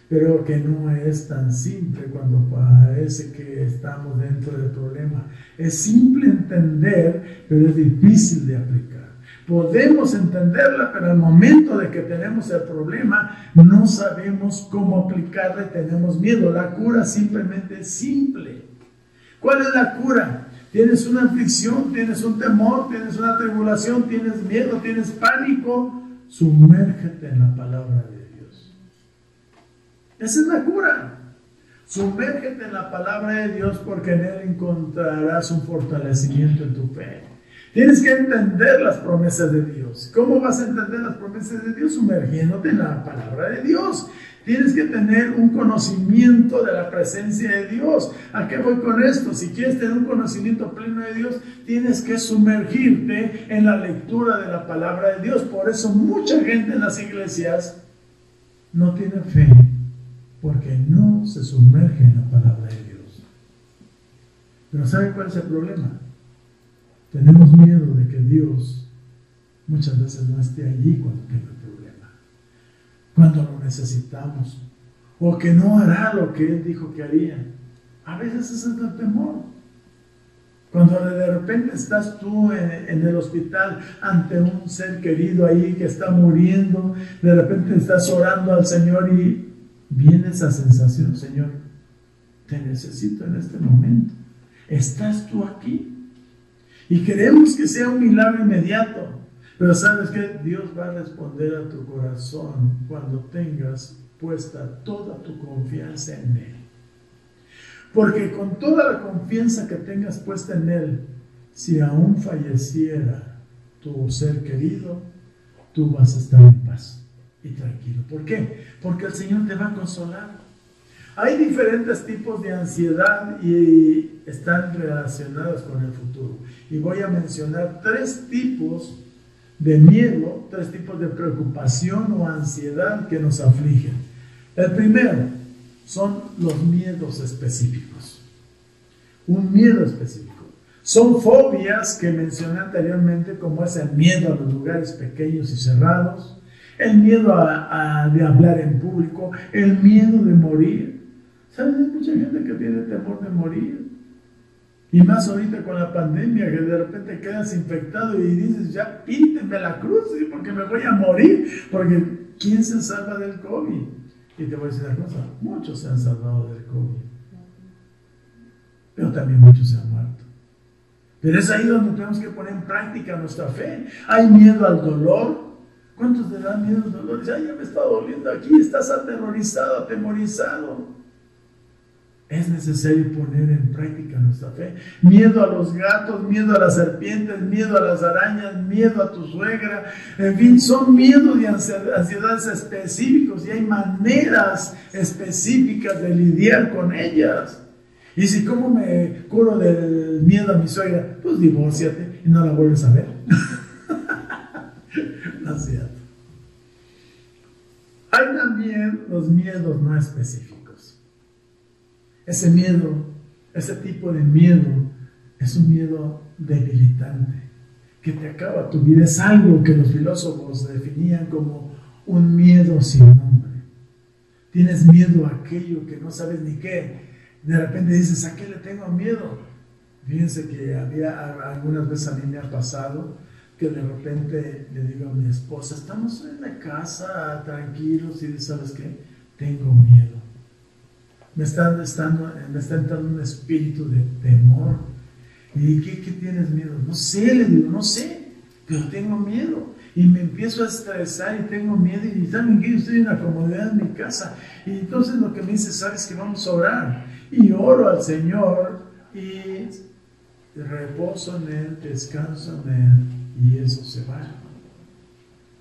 pero que no es tan simple cuando parece que estamos dentro del problema. Es simple entender, pero es difícil de aplicar. Podemos entenderla, pero al momento de que tenemos el problema, no sabemos cómo aplicarla y tenemos miedo. La cura simplemente es simple. ¿Cuál es la cura? Tienes una aflicción, tienes un temor, tienes una tribulación, tienes miedo, tienes pánico. Sumérgete en la palabra de Dios. Esa es la cura. Sumérgete en la palabra de Dios porque en Él encontrarás un fortalecimiento en tu fe. Tienes que entender las promesas de Dios. ¿Cómo vas a entender las promesas de Dios? Sumergiéndote en la palabra de Dios. Tienes que tener un conocimiento de la presencia de Dios. ¿A qué voy con esto? Si quieres tener un conocimiento pleno de Dios, tienes que sumergirte en la lectura de la palabra de Dios. Por eso mucha gente en las iglesias no tiene fe, porque no se sumerge en la palabra de Dios. Pero ¿sabe cuál es el problema? Tenemos miedo de que Dios muchas veces no esté allí cuando tenga el problema, cuando lo necesitamos, o que no hará lo que Él dijo que haría. A veces ese es el temor. Cuando de repente estás tú en el hospital ante un ser querido ahí que está muriendo, de repente estás orando al Señor y viene esa sensación, Señor, te necesito en este momento. ¿Estás tú aquí? Y queremos que sea un milagro inmediato. Pero ¿sabes qué? Dios va a responder a tu corazón cuando tengas puesta toda tu confianza en Él. Porque con toda la confianza que tengas puesta en Él, si aún falleciera tu ser querido, tú vas a estar en paz y tranquilo. ¿Por qué? Porque el Señor te va a consolar. Hay diferentes tipos de ansiedad y están relacionadas con el futuro. Y voy a mencionar 3 tipos de miedo, 3 tipos de preocupación o ansiedad que nos afligen. El primero son los miedos específicos. Un miedo específico. Son fobias que mencioné anteriormente, como es el miedo a los lugares pequeños y cerrados, el miedo de hablar en público, el miedo de morir. ¿Sabes? Hay mucha gente que tiene temor de morir. Y más ahorita con la pandemia, que de repente quedas infectado y dices, ya píntenme la cruz, ¿sí? Porque me voy a morir. Porque ¿quién se salva del COVID? Y te voy a decir una cosa, muchos se han salvado del COVID. Pero también muchos se han muerto. Pero es ahí donde tenemos que poner en práctica nuestra fe. Hay miedo al dolor. ¿Cuántos te dan miedo al dolor? Dice, ay, ya me está doliendo aquí, estás aterrorizado, atemorizado. Es necesario poner en práctica nuestra fe. Miedo a los gatos, miedo a las serpientes, miedo a las arañas, miedo a tu suegra. En fin, son miedos y ansiedades específicos y hay maneras específicas de lidiar con ellas. Y si, ¿cómo me curo del miedo a mi suegra? Pues divórciate y no la vuelves a ver. No es cierto. Hay también los miedos no específicos. Ese miedo, ese tipo de miedo, es un miedo debilitante, que te acaba tu vida. Es algo que los filósofos definían como un miedo sin nombre. Tienes miedo a aquello que no sabes ni qué. De repente dices, ¿a qué le tengo miedo? Fíjense que algunas veces a mí me ha pasado que de repente le digo a mi esposa, estamos en la casa tranquilos y ¿sabes qué? Tengo miedo. Me está entrando un espíritu de temor. ¿Y qué tienes miedo? No sé, le digo, no sé, pero tengo miedo. Y me empiezo a estresar y tengo miedo. Y ¿saben qué? Yo estoy en la comodidad de mi casa. Y entonces lo que me dice, ¿sabes qué? Vamos a orar. Y oro al Señor y reposo en Él, descanso en Él. Y eso se va.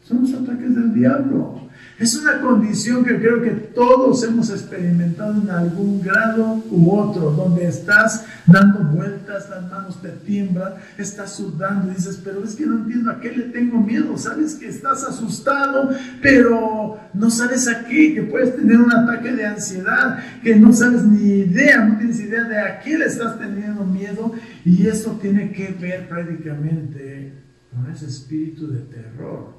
Son los ataques del diablo. Es una condición que creo que todos hemos experimentado en algún grado u otro, donde estás dando vueltas, las manos te tiemblan, estás sudando y dices, pero es que no entiendo a qué le tengo miedo. Sabes que estás asustado, pero no sabes a qué, que puedes tener un ataque de ansiedad, que no sabes ni idea, no tienes idea de a qué le estás teniendo miedo, y eso tiene que ver prácticamente con ese espíritu de terror.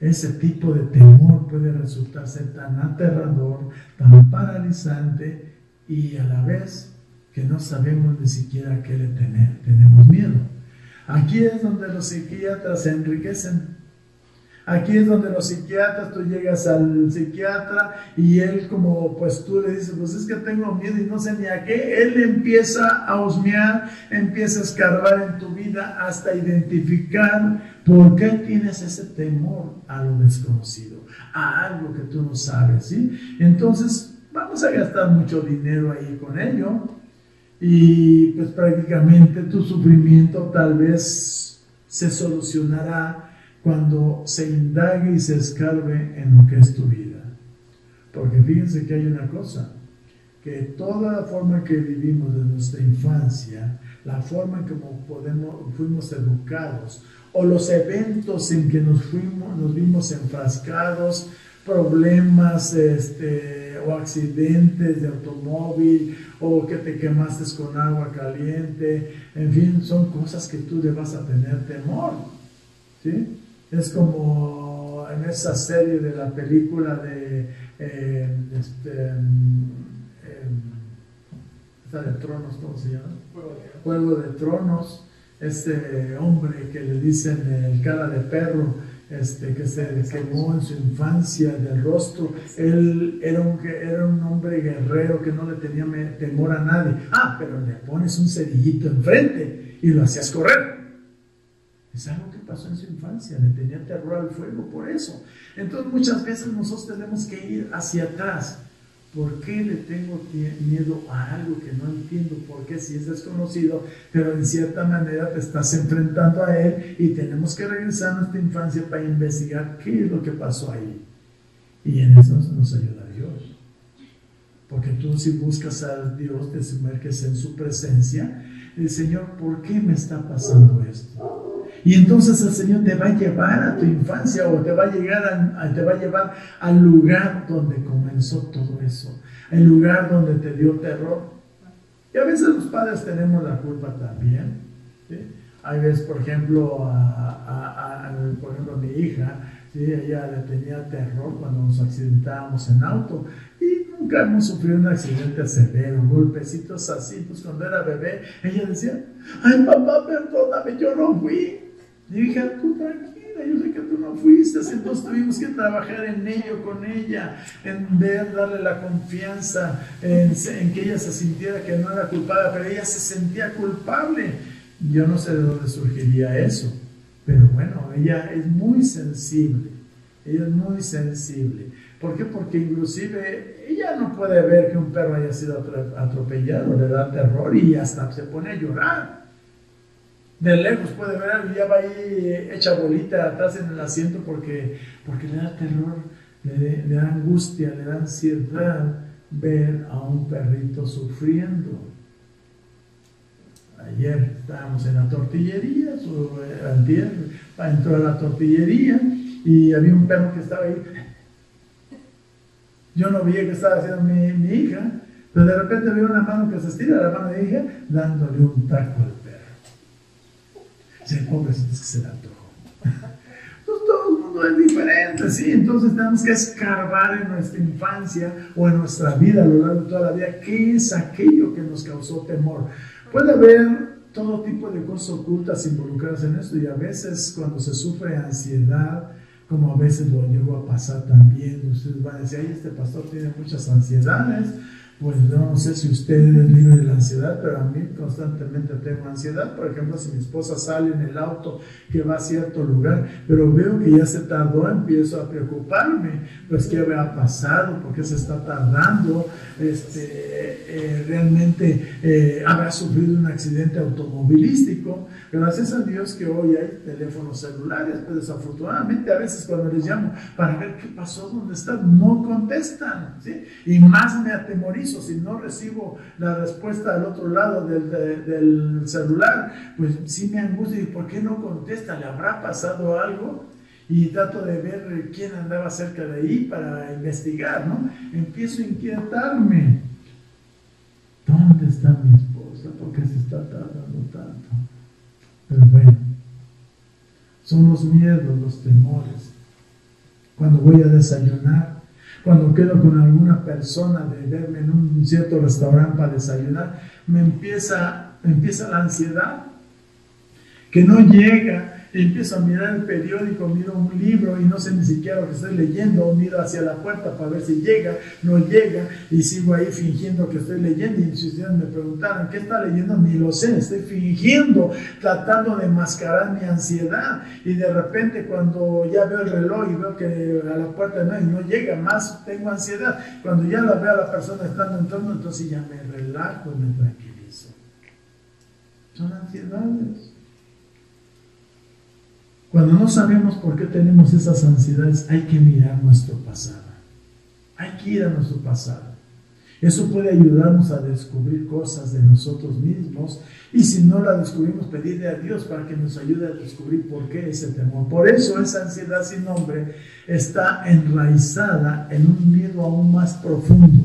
Ese tipo de temor puede resultar ser tan aterrador, tan paralizante y a la vez que no sabemos ni siquiera a qué le tenemos miedo. Aquí es donde los psiquiatras se enriquecen. Aquí es donde los psiquiatras, tú llegas al psiquiatra y él como pues tú le dices, pues es que tengo miedo y no sé ni a qué, él empieza a husmear, empieza a escarbar en tu vida hasta identificar por qué tienes ese temor a lo desconocido, a algo que tú no sabes, ¿sí? Entonces vamos a gastar mucho dinero ahí con ello y pues prácticamente tu sufrimiento tal vez se solucionará cuando se indague y se escarbe en lo que es tu vida. Porque fíjense que hay una cosa, que toda la forma que vivimos de nuestra infancia, la forma en que fuimos educados, o los eventos en que nos vimos enfrascados, problemas o accidentes de automóvil, o que te quemaste con agua caliente, en fin, son cosas que tú le vas a tener temor, ¿sí? Es como en esa serie de la película de de Tronos, ¿cómo se llama? Juego de Tronos. Este hombre que le dicen el cara de perro, que se quemó en su infancia del rostro, él era un hombre guerrero que no le tenía temor a nadie. Pero le pones un cerillito enfrente y lo hacías correr. Es algo que pasó en su infancia, le tenía terror al fuego por eso. Entonces muchas veces nosotros tenemos que ir hacia atrás. ¿Por qué le tengo miedo a algo que no entiendo? ¿Por qué? Si es desconocido, pero en cierta manera te estás enfrentando a él y tenemos que regresar a nuestra infancia para investigar qué es lo que pasó ahí. Y en eso nos ayuda Dios. Porque tú si buscas a Dios, te sumerges en su presencia y dices, Señor, ¿por qué me está pasando esto? Y entonces el Señor te va a llevar a tu infancia o te va a llevar al lugar donde comenzó todo eso, el lugar donde te dio terror. Y a veces los padres tenemos la culpa también, ¿sí? Hay veces, por ejemplo, a mi hija, ¿sí? Ella le tenía terror cuando nos accidentábamos en auto y nunca hemos sufrido un accidente severo, golpecitos así. Pues cuando era bebé, ella decía, ay papá, perdóname, yo no fui. Y dije, tú tranquila, yo sé que tú no fuiste, entonces tuvimos que trabajar en ello con ella, en darle la confianza, en que ella se sintiera que no era culpable, pero ella se sentía culpable. Yo no sé de dónde surgiría eso, pero bueno, ella es muy sensible, ¿Por qué? Porque inclusive ella no puede ver que un perro haya sido atropellado, le da terror y hasta se pone a llorar. De lejos puede ver algo y ya va ahí hecha bolita atrás en el asiento porque le da terror, le da angustia, le da ansiedad ver a un perrito sufriendo. Ayer estábamos en la tortillería, antier entró a la tortillería y había un perro que estaba ahí. Yo no vi que estaba haciendo mi hija, pero de repente veo una mano que se estira, la mano de mi hija, dándole un taco al perro. Dice, pobrecito, es que se la antojó. Entonces todo el mundo mundo es diferente, ¿sí? Entonces tenemos que escarbar en nuestra infancia o en nuestra vida, a lo largo de toda la vida, qué es aquello que nos causó temor. Puede haber todo tipo de cosas ocultas involucradas en esto, y a veces cuando se sufre ansiedad, como a veces lo llevo a pasar también, ustedes van a decir, ay, este pastor tiene muchas ansiedades. Pues no sé si usted es libre de la ansiedad, pero a mí constantemente tengo ansiedad. Por ejemplo, si mi esposa sale en el auto que va a cierto lugar, pero veo que ya se tardó, empiezo a preocuparme. Pues, ¿qué ha pasado? ¿Por qué se está tardando? Realmente habrá sufrido un accidente automovilístico. Gracias a Dios que hoy hay teléfonos celulares, pero desafortunadamente a veces cuando les llamo para ver qué pasó, dónde están, no contestan, ¿sí? Y más me atemorizo si no recibo la respuesta al otro lado del celular, pues sí me angustia. ¿Y por qué no contesta? ¿Le habrá pasado algo? Y trato de ver quién andaba cerca de ahí para investigar, ¿no? Empiezo a inquietarme. ¿Dónde está mi esposa? ¿Por qué se está tardando tanto? Pero bueno, son los miedos, los temores. Cuando voy a desayunar, cuando quedo con alguna persona de verme en un cierto restaurante para desayunar, me empieza la ansiedad que no llega. Empiezo a mirar el periódico, miro un libro y no sé ni siquiera lo que estoy leyendo, miro hacia la puerta para ver si llega, no llega, y sigo ahí fingiendo que estoy leyendo. Y si ustedes me preguntaran qué está leyendo, ni lo sé, estoy fingiendo, tratando de mascarar mi ansiedad. Y de repente cuando ya veo el reloj y veo que a la puerta no llega, más tengo ansiedad. Cuando ya la veo a la persona estando entrando, entonces ya me relajo y me tranquilizo. Son ansiedades. Cuando no sabemos por qué tenemos esas ansiedades, hay que mirar nuestro pasado. Hay que ir a nuestro pasado. Eso puede ayudarnos a descubrir cosas de nosotros mismos, y si no la descubrimos, pedirle a Dios para que nos ayude a descubrir por qué ese temor. Por eso esa ansiedad sin nombre está enraizada en un miedo aún más profundo.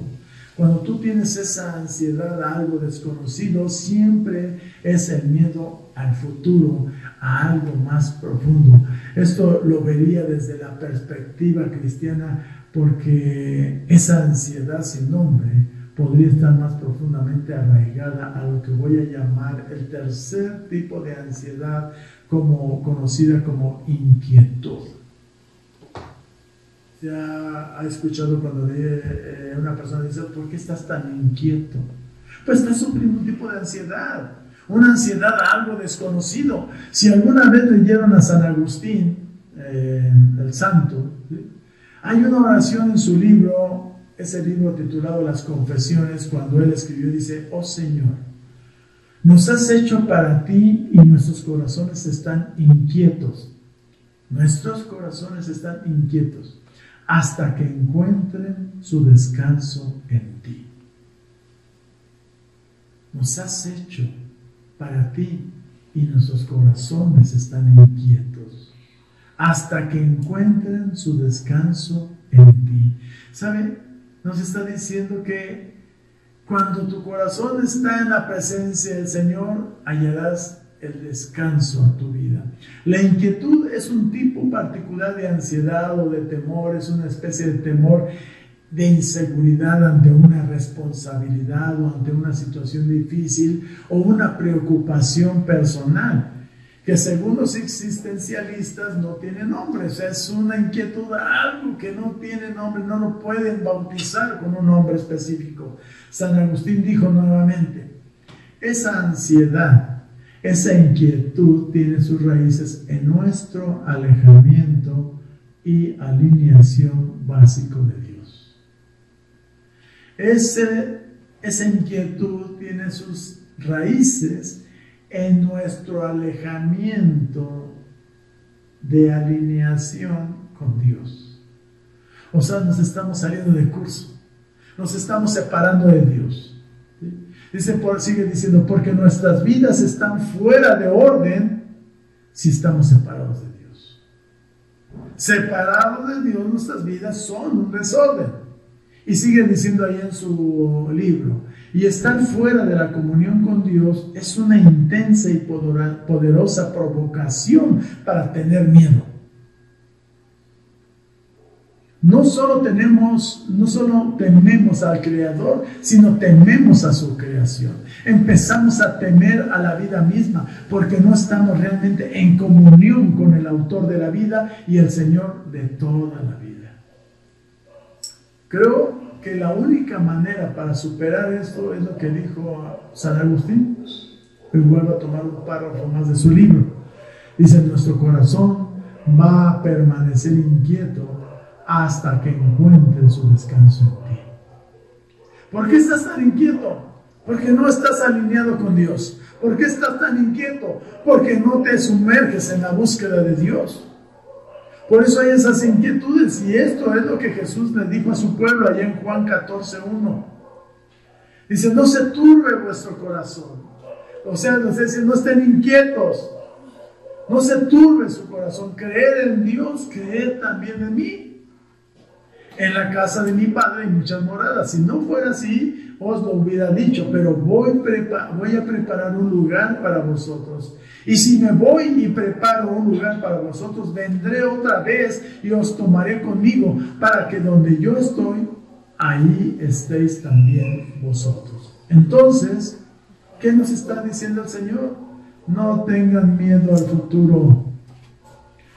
Cuando tú tienes esa ansiedad a algo desconocido, siempre es el miedo al futuro, a algo más profundo. Esto lo vería desde la perspectiva cristiana, porque esa ansiedad sin nombre podría estar más profundamente arraigada a lo que voy a llamar el tercer tipo de ansiedad, conocida como inquietud. Ya ha escuchado cuando una persona dice, ¿por qué estás tan inquieto? Pues estás sufriendo un tipo de ansiedad, una ansiedad a algo desconocido. Si alguna vez leyeron a San Agustín, el santo, ¿sí? Hay una oración en su libro, ese libro titulado Las Confesiones, cuando él escribió, dice, oh Señor, nos has hecho para ti y nuestros corazones están inquietos. Nuestros corazones están inquietos hasta que encuentren su descanso en ti. Nos has hecho para ti y nuestros corazones están inquietos hasta que encuentren su descanso en ti. ¿Sabe? Nos está diciendo que cuando tu corazón está en la presencia del Señor, hallarás el descanso a tu vida. La inquietud es un tipo particular de ansiedad o de temor, es una especie de temor de inseguridad ante una responsabilidad o ante una situación difícil o una preocupación personal, que según los existencialistas no tiene nombre. O sea, es una inquietud a algo que no tiene nombre, no lo pueden bautizar con un nombre específico. San Agustín dijo nuevamente, esa ansiedad, esa inquietud tiene sus raíces en nuestro alejamiento y alineación básico de Dios. Esa inquietud tiene sus raíces en nuestro alejamiento de alineación con Dios. O sea, nos estamos saliendo de curso, nos estamos separando de Dios. Sigue diciendo, porque nuestras vidas están fuera de orden si estamos separados de Dios. Separados de Dios, nuestras vidas son un desorden. Y sigue diciendo ahí en su libro, y estar fuera de la comunión con Dios es una intensa y poderosa provocación para tener miedo. no solo tememos al Creador, sino tememos a su creación. Empezamos a temer a la vida misma, porque no estamos realmente en comunión con el autor de la vida y el Señor de toda la vida. Creo que la única manera para superar esto es lo que dijo San Agustín. Y vuelvo a tomar un párrafo más de su libro. Dice: nuestro corazón va a permanecer inquieto hasta que encuentre su descanso en ti. ¿Por qué estás tan inquieto? Porque no estás alineado con Dios. ¿Por qué estás tan inquieto? Porque no te sumerges en la búsqueda de Dios. Por eso hay esas inquietudes, y esto es lo que Jesús le dijo a su pueblo allá en Juan 14:1. Dice: no se turbe vuestro corazón. O sea, nos dice: no estén inquietos. No se turbe su corazón. Creer en Dios, creer también en mí. En la casa de mi Padre hay muchas moradas. Si no fuera así, os lo hubiera dicho, pero voy a preparar un lugar para vosotros. Y si me voy y preparo un lugar para vosotros, vendré otra vez y os tomaré conmigo, para que donde yo estoy, ahí estéis también vosotros. Entonces, ¿qué nos está diciendo el Señor? No tengan miedo al futuro.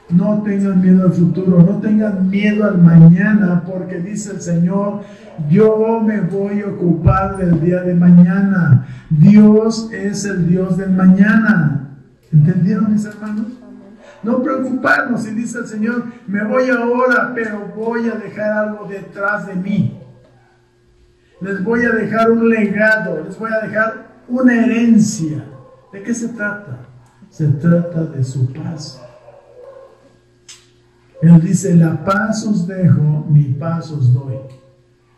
No tengan miedo al futuro, no tengan miedo al mañana, porque dice el Señor: yo me voy a ocupar del día de mañana. Dios es el Dios del mañana. ¿Entendieron, mis hermanos? No preocuparnos. Y dice el Señor: me voy ahora, pero voy a dejar algo detrás de mí. Les voy a dejar un legado, les voy a dejar una herencia. ¿De qué se trata? Se trata de su paz. Él dice: la paz os dejo, mi paz os doy.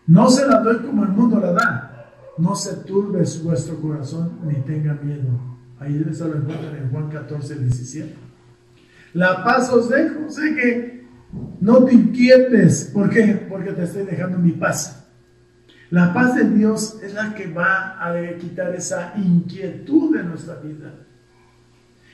No se la doy como el mundo la da. No se turbe vuestro corazón, ni tenga miedo. Ahí eso lo encuentran en Juan 14:17. La paz os dejo. O sea que no te inquietes. ¿Por qué? Porque te estoy dejando mi paz. La paz de Dios es la que va a quitar esa inquietud de nuestra vida.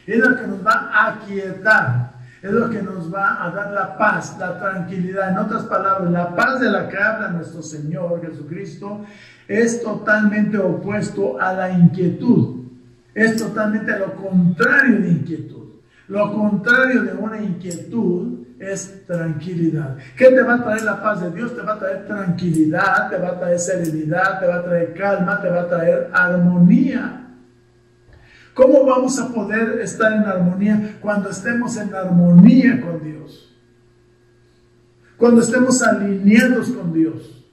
Es la que nos va a aquietar. Es lo que nos va a dar la paz, la tranquilidad. En otras palabras, la paz de la que habla nuestro Señor Jesucristo es totalmente opuesto a la inquietud. Es totalmente lo contrario de inquietud. Lo contrario de una inquietud es tranquilidad. ¿Qué te va a traer la paz de Dios? Te va a traer tranquilidad, te va a traer serenidad, te va a traer calma, te va a traer armonía. ¿Cómo vamos a poder estar en armonía? Cuando estemos en armonía con Dios. Cuando estemos alineados con Dios.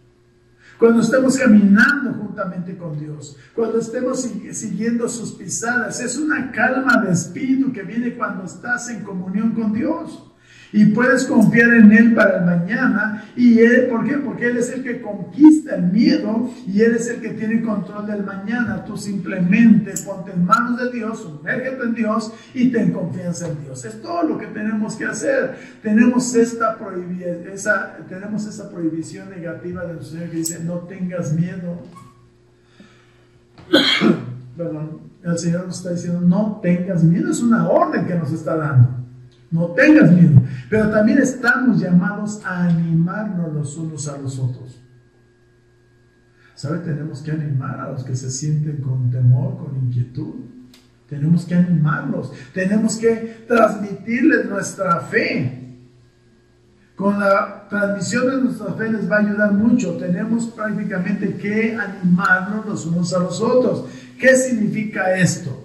Cuando estemos caminando juntamente con Dios. Cuando estemos siguiendo sus pisadas. Es una calma de espíritu que viene cuando estás en comunión con Dios. Y puedes confiar en Él para el mañana. ¿Y Él, por qué? Porque Él es el que conquista el miedo y Él es el que tiene control del mañana. Tú simplemente ponte en manos de Dios, sumérgete en Dios y ten confianza en Dios. Es todo lo que tenemos que hacer. Tenemos esa prohibición negativa del Señor que dice: no tengas miedo. Perdón, el Señor nos está diciendo: no tengas miedo. Es una orden que nos está dando. No tengas miedo. Pero también estamos llamados a animarnos los unos a los otros. ¿Sabe? Tenemos que animar a los que se sienten con temor, con inquietud. Tenemos que animarlos. Tenemos que transmitirles nuestra fe. Con la transmisión de nuestra fe les va a ayudar mucho. Tenemos prácticamente que animarnos los unos a los otros. ¿Qué significa esto?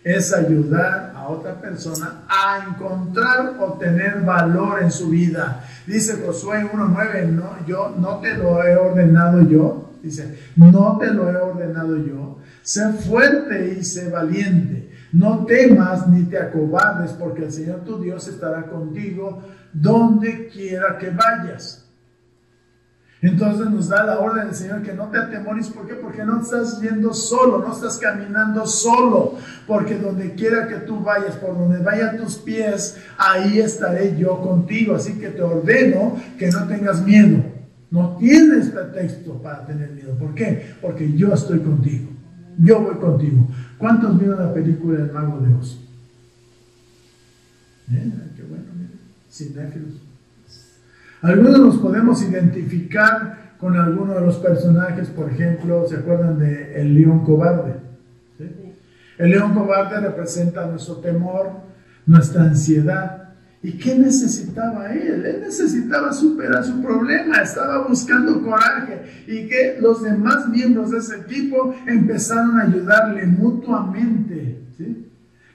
Es ayudar a otra persona a encontrar o tener valor en su vida. Dice Josué 1:9, no te lo he ordenado yo. Dice: no te lo he ordenado yo. Sé fuerte y sé valiente. No temas ni te acobardes, porque el Señor tu Dios estará contigo donde quiera que vayas. Entonces nos da la orden del Señor que no te atemores. ¿Por qué? Porque no estás yendo solo, no estás caminando solo, porque donde quiera que tú vayas, por donde vayan tus pies, ahí estaré yo contigo. Así que te ordeno que no tengas miedo. No tienes pretexto para tener miedo. ¿Por qué? Porque yo estoy contigo. Yo voy contigo. ¿Cuántos vieron la película El Mago de Oz? Qué bueno, miren. Cinéfilos. Algunos nos podemos identificar con alguno de los personajes, por ejemplo, ¿se acuerdan de el león cobarde? ¿Sí? El león cobarde representa nuestro temor, nuestra ansiedad. ¿Y qué necesitaba él? Él necesitaba superar su problema, estaba buscando coraje, y que los demás miembros de ese equipo empezaron a ayudarle mutuamente, ¿sí?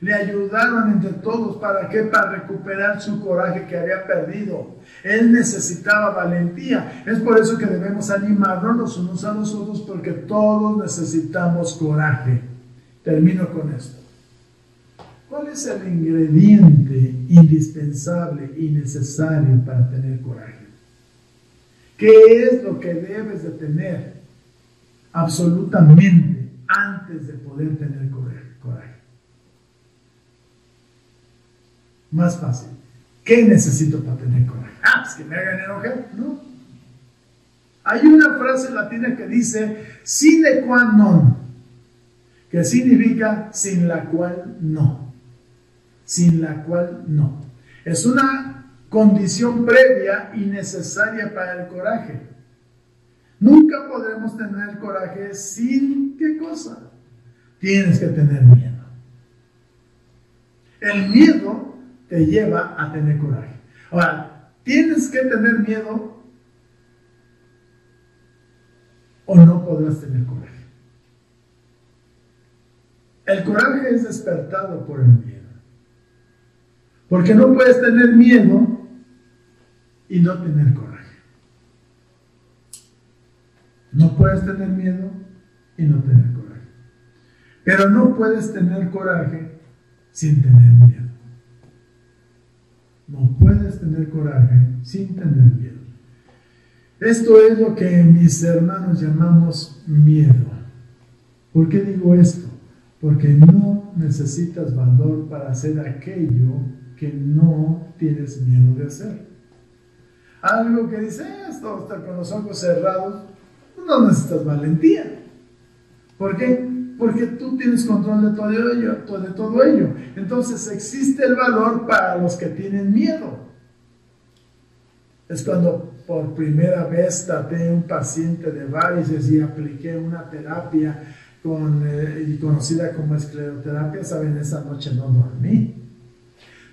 Le ayudaron entre todos. ¿Para qué? Para recuperar su coraje que había perdido. Él necesitaba valentía. Es por eso que debemos animarnos los unos a los otros, porque todos necesitamos coraje. Termino con esto. ¿Cuál es el ingrediente indispensable y necesario para tener coraje? ¿Qué es lo que debes de tener absolutamente antes de poder tener coraje? Más fácil. ¿Qué necesito para tener coraje? ¿Es que me hagan enojar? No. Hay una frase latina que dice sine qua non, que significa sin la cual no. Sin la cual no. Es una condición previa y necesaria para el coraje. Nunca podremos tener coraje sin ¿qué cosa? Tienes que tener miedo. El miedo te lleva a tener coraje. Ahora, tienes que tener miedo o no podrás tener coraje. El coraje es despertado por el miedo. Porque no puedes tener miedo y no tener coraje. No puedes tener miedo y no tener coraje. Pero no puedes tener coraje sin tener miedo. No puedes tener coraje sin tener miedo. Esto es lo que mis hermanos llamamos miedo. ¿Por qué digo esto? Porque no necesitas valor para hacer aquello que no tienes miedo de hacer. Algo que dice, esto está con los ojos cerrados, no necesitas valentía. ¿Por qué? Porque tú tienes control de todo ello. Entonces existe el valor para los que tienen miedo. Es cuando por primera vez traté un paciente de varices y apliqué una terapia conocida como escleroterapia. Saben, esa noche no dormí.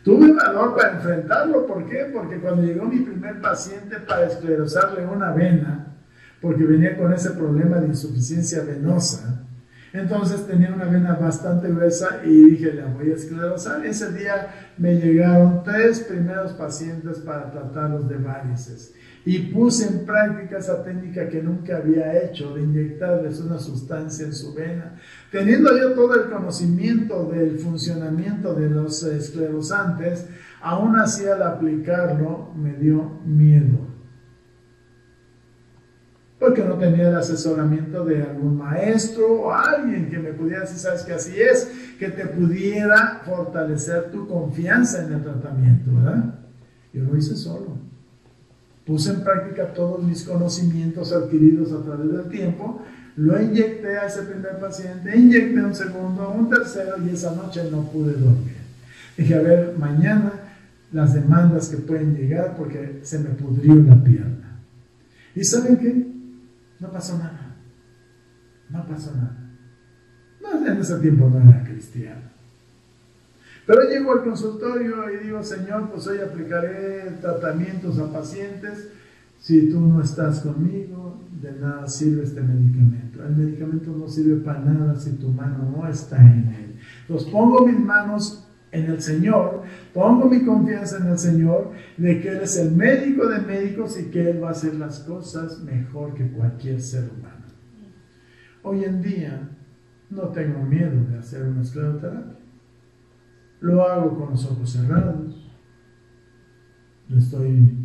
Tuve valor para enfrentarlo. ¿Por qué? Porque cuando llegó mi primer paciente para esclerosarle una vena, porque venía con ese problema de insuficiencia venosa, entonces tenía una vena bastante gruesa y dije, la voy a esclerosar. Y ese día me llegaron 3 primeros pacientes para tratarlos de varices. Y puse en práctica esa técnica que nunca había hecho, de inyectarles una sustancia en su vena. Teniendo yo todo el conocimiento del funcionamiento de los esclerosantes, aún así al aplicarlo me dio miedo. Porque no tenía el asesoramiento de algún maestro o alguien que me pudiera decir, sabes que así es, que te pudiera fortalecer tu confianza en el tratamiento, ¿verdad? Yo lo hice solo. Puse en práctica todos mis conocimientos adquiridos a través del tiempo, lo inyecté a ese primer paciente, inyecté un segundo, un tercero, y esa noche no pude dormir. Dije, a ver, mañana las demandas que pueden llegar porque se me pudrió la pierna. ¿Y saben qué? No pasó nada. No pasó nada. No, en ese tiempo no era cristiano. Pero llego al consultorio y digo, Señor, pues hoy aplicaré tratamientos a pacientes. Si tú no estás conmigo, de nada sirve este medicamento. El medicamento no sirve para nada si tu mano no está en él. Entonces pongo mis manos en el Señor, pongo mi confianza en el Señor, de que Él es el médico de médicos y que Él va a hacer las cosas mejor que cualquier ser humano. Hoy en día no tengo miedo de hacer una escleroterapia. Lo hago con los ojos cerrados. No estoy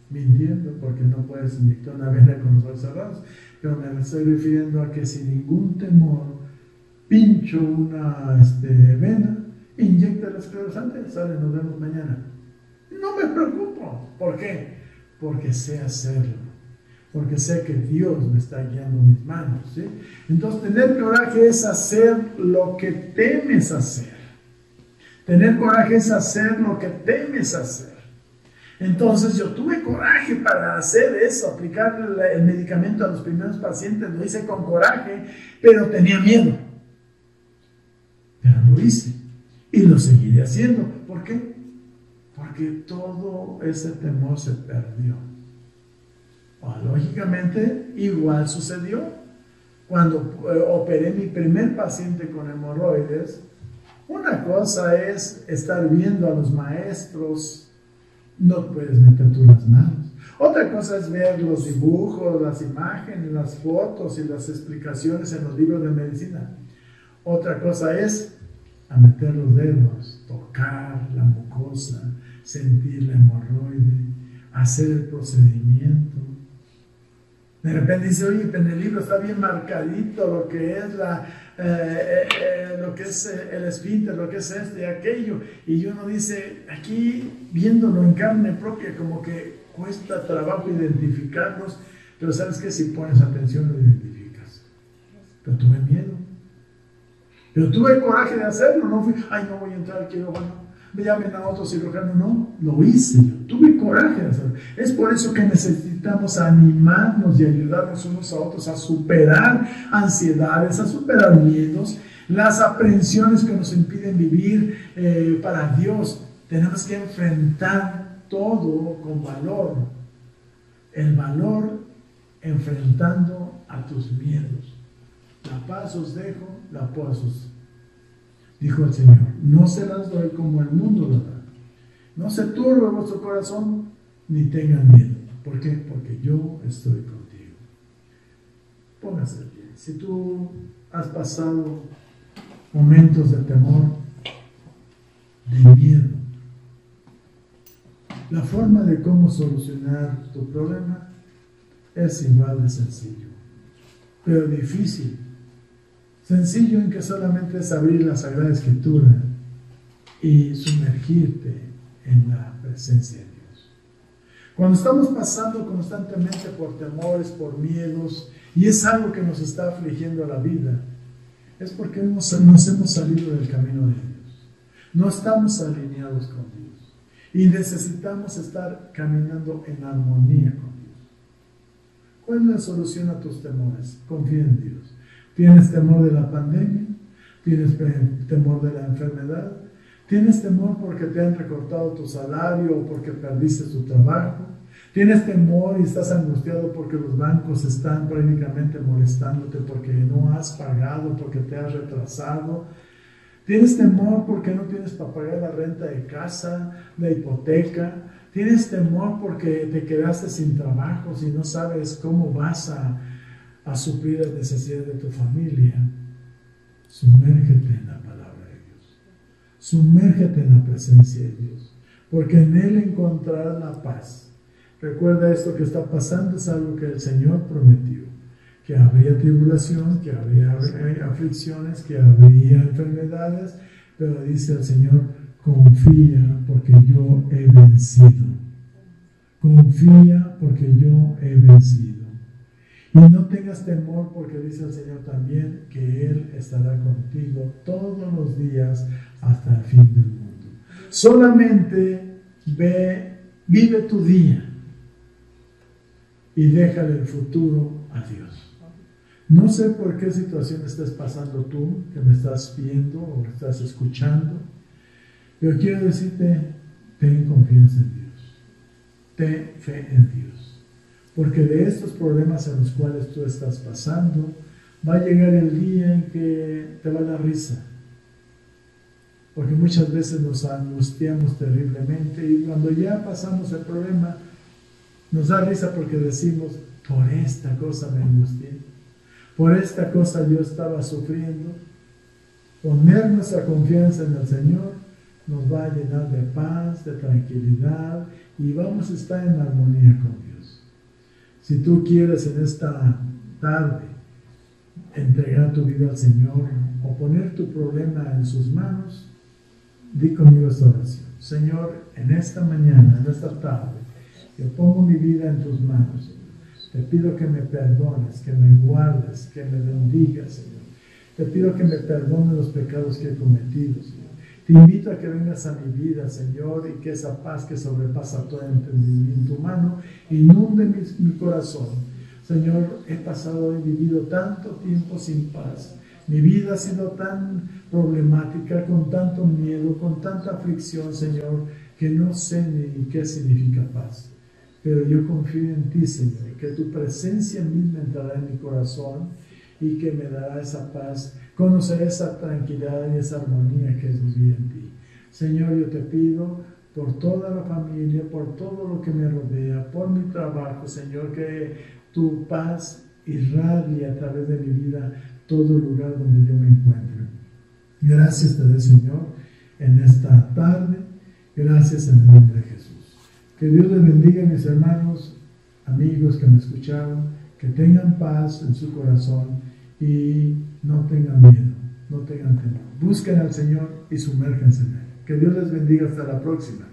mintiendo porque no puedes inyectar una vena con los ojos cerrados, pero me estoy refiriendo a que sin ningún temor pincho una vena, inyecta el esclerosante, sale, nos vemos mañana. No me preocupo. ¿Por qué? Porque sé hacerlo. Porque sé que Dios me está guiando mis manos, ¿sí? Entonces, tener coraje es hacer lo que temes hacer. Tener coraje es hacer lo que temes hacer. Entonces yo tuve coraje para hacer eso, aplicar el medicamento a los primeros pacientes, lo hice con coraje, pero tenía miedo. Pero lo hice y lo seguiré haciendo. ¿Por qué? Porque todo ese temor se perdió. Lógicamente, igual sucedió. Cuando operé mi primer paciente con hemorroides, una cosa es estar viendo a los maestros, no puedes meter tú las manos. Otra cosa es ver los dibujos, las imágenes, las fotos y las explicaciones en los libros de medicina. Otra cosa es a meter los dedos, tocar la mucosa, sentir la hemorroide, hacer el procedimiento. De repente dice, oye, en el libro está bien marcadito lo que es el esfínter, lo que es esto y aquello. Y uno dice, aquí viéndolo en carne propia, como que cuesta trabajo identificarlos, pero sabes que si pones atención lo identificas. Pero tuve miedo. Pero tuve el coraje de hacerlo, no fui, ay, no voy a entrar al quirófano, me llamen a otro cirujano, no, lo hice yo, tuve coraje de hacerlo. Es por eso que necesitamos animarnos y ayudarnos unos a otros a superar ansiedades, a superar miedos, las aprensiones que nos impiden vivir para Dios. Tenemos que enfrentar todo con valor, el valor enfrentando a tus miedos. La paz os dejo, la paz os... Dijo el Señor, no se las doy como el mundo lo da. No se turbe vuestro corazón, ni tengan miedo. ¿Por qué? Porque yo estoy contigo. Póngase bien. Si tú has pasado momentos de temor, de miedo, la forma de cómo solucionar tu problema es igual de sencillo, pero difícil. Sencillo en que solamente es abrir la Sagrada Escritura y sumergirte en la presencia de Dios. Cuando estamos pasando constantemente por temores, por miedos, y es algo que nos está afligiendo la vida, es porque nos hemos salido del camino de Dios. No estamos alineados con Dios. Y necesitamos estar caminando en armonía con Dios. ¿Cuál es la solución a tus temores? Confía en Dios. ¿Tienes temor de la pandemia? ¿Tienes temor de la enfermedad? ¿Tienes temor porque te han recortado tu salario o porque perdiste tu trabajo? ¿Tienes temor y estás angustiado porque los bancos están prácticamente molestándote porque no has pagado, porque te has retrasado? ¿Tienes temor porque no tienes para pagar la renta de casa, la hipoteca? ¿Tienes temor porque te quedaste sin trabajo y no sabes cómo vas a suplir las necesidades de tu familia? Sumérgete en la palabra de Dios. Sumérgete en la presencia de Dios, porque en Él encontrarás la paz. Recuerda, esto que está pasando es algo que el Señor prometió, que habría tribulación, que habría aflicciones, que habría enfermedades, pero dice el Señor, confía porque yo he vencido. Confía porque yo he vencido. Y no tengas temor porque dice el Señor también que Él estará contigo todos los días hasta el fin del mundo. Solamente vive tu día y déjale el futuro a Dios. No sé por qué situación estés pasando tú, que me estás viendo o estás escuchando, pero quiero decirte, ten confianza en Dios, ten fe en Dios, porque de estos problemas en los cuales tú estás pasando, va a llegar el día en que te va a dar risa, porque muchas veces nos angustiamos terriblemente y cuando ya pasamos el problema, nos da risa porque decimos, por esta cosa me angustié, por esta cosa yo estaba sufriendo. Poner nuestra confianza en el Señor nos va a llenar de paz, de tranquilidad y vamos a estar en armonía con Dios. Si tú quieres en esta tarde entregar tu vida al Señor o poner tu problema en sus manos, di conmigo esta oración. Señor, en esta mañana, en esta tarde, yo pongo mi vida en tus manos, Señor. Te pido que me perdones, que me guardes, que me bendigas, Señor. Te pido que me perdones los pecados que he cometido, Señor. Te invito a que vengas a mi vida, Señor, y que esa paz que sobrepasa todo entendimiento humano inunde mi corazón. Señor, he pasado y vivido tanto tiempo sin paz. Mi vida ha sido tan problemática, con tanto miedo, con tanta aflicción, Señor, que no sé ni qué significa paz. Pero yo confío en ti, Señor, que tu presencia misma entrará en mi corazón y que me dará esa paz, conoceré esa tranquilidad y esa armonía que es vivir en ti. Señor, yo te pido por toda la familia, por todo lo que me rodea, por mi trabajo, Señor, que tu paz irradie a través de mi vida todo lugar donde yo me encuentre. Gracias te doy, Señor, en esta tarde. Gracias en el nombre de Jesús. Que Dios les bendiga, mis hermanos, amigos que me escucharon, que tengan paz en su corazón y no tengan miedo, no tengan temor. Busquen al Señor y sumérjanse en Él. Que Dios les bendiga. Hasta la próxima.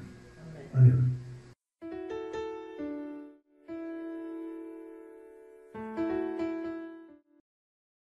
Adiós.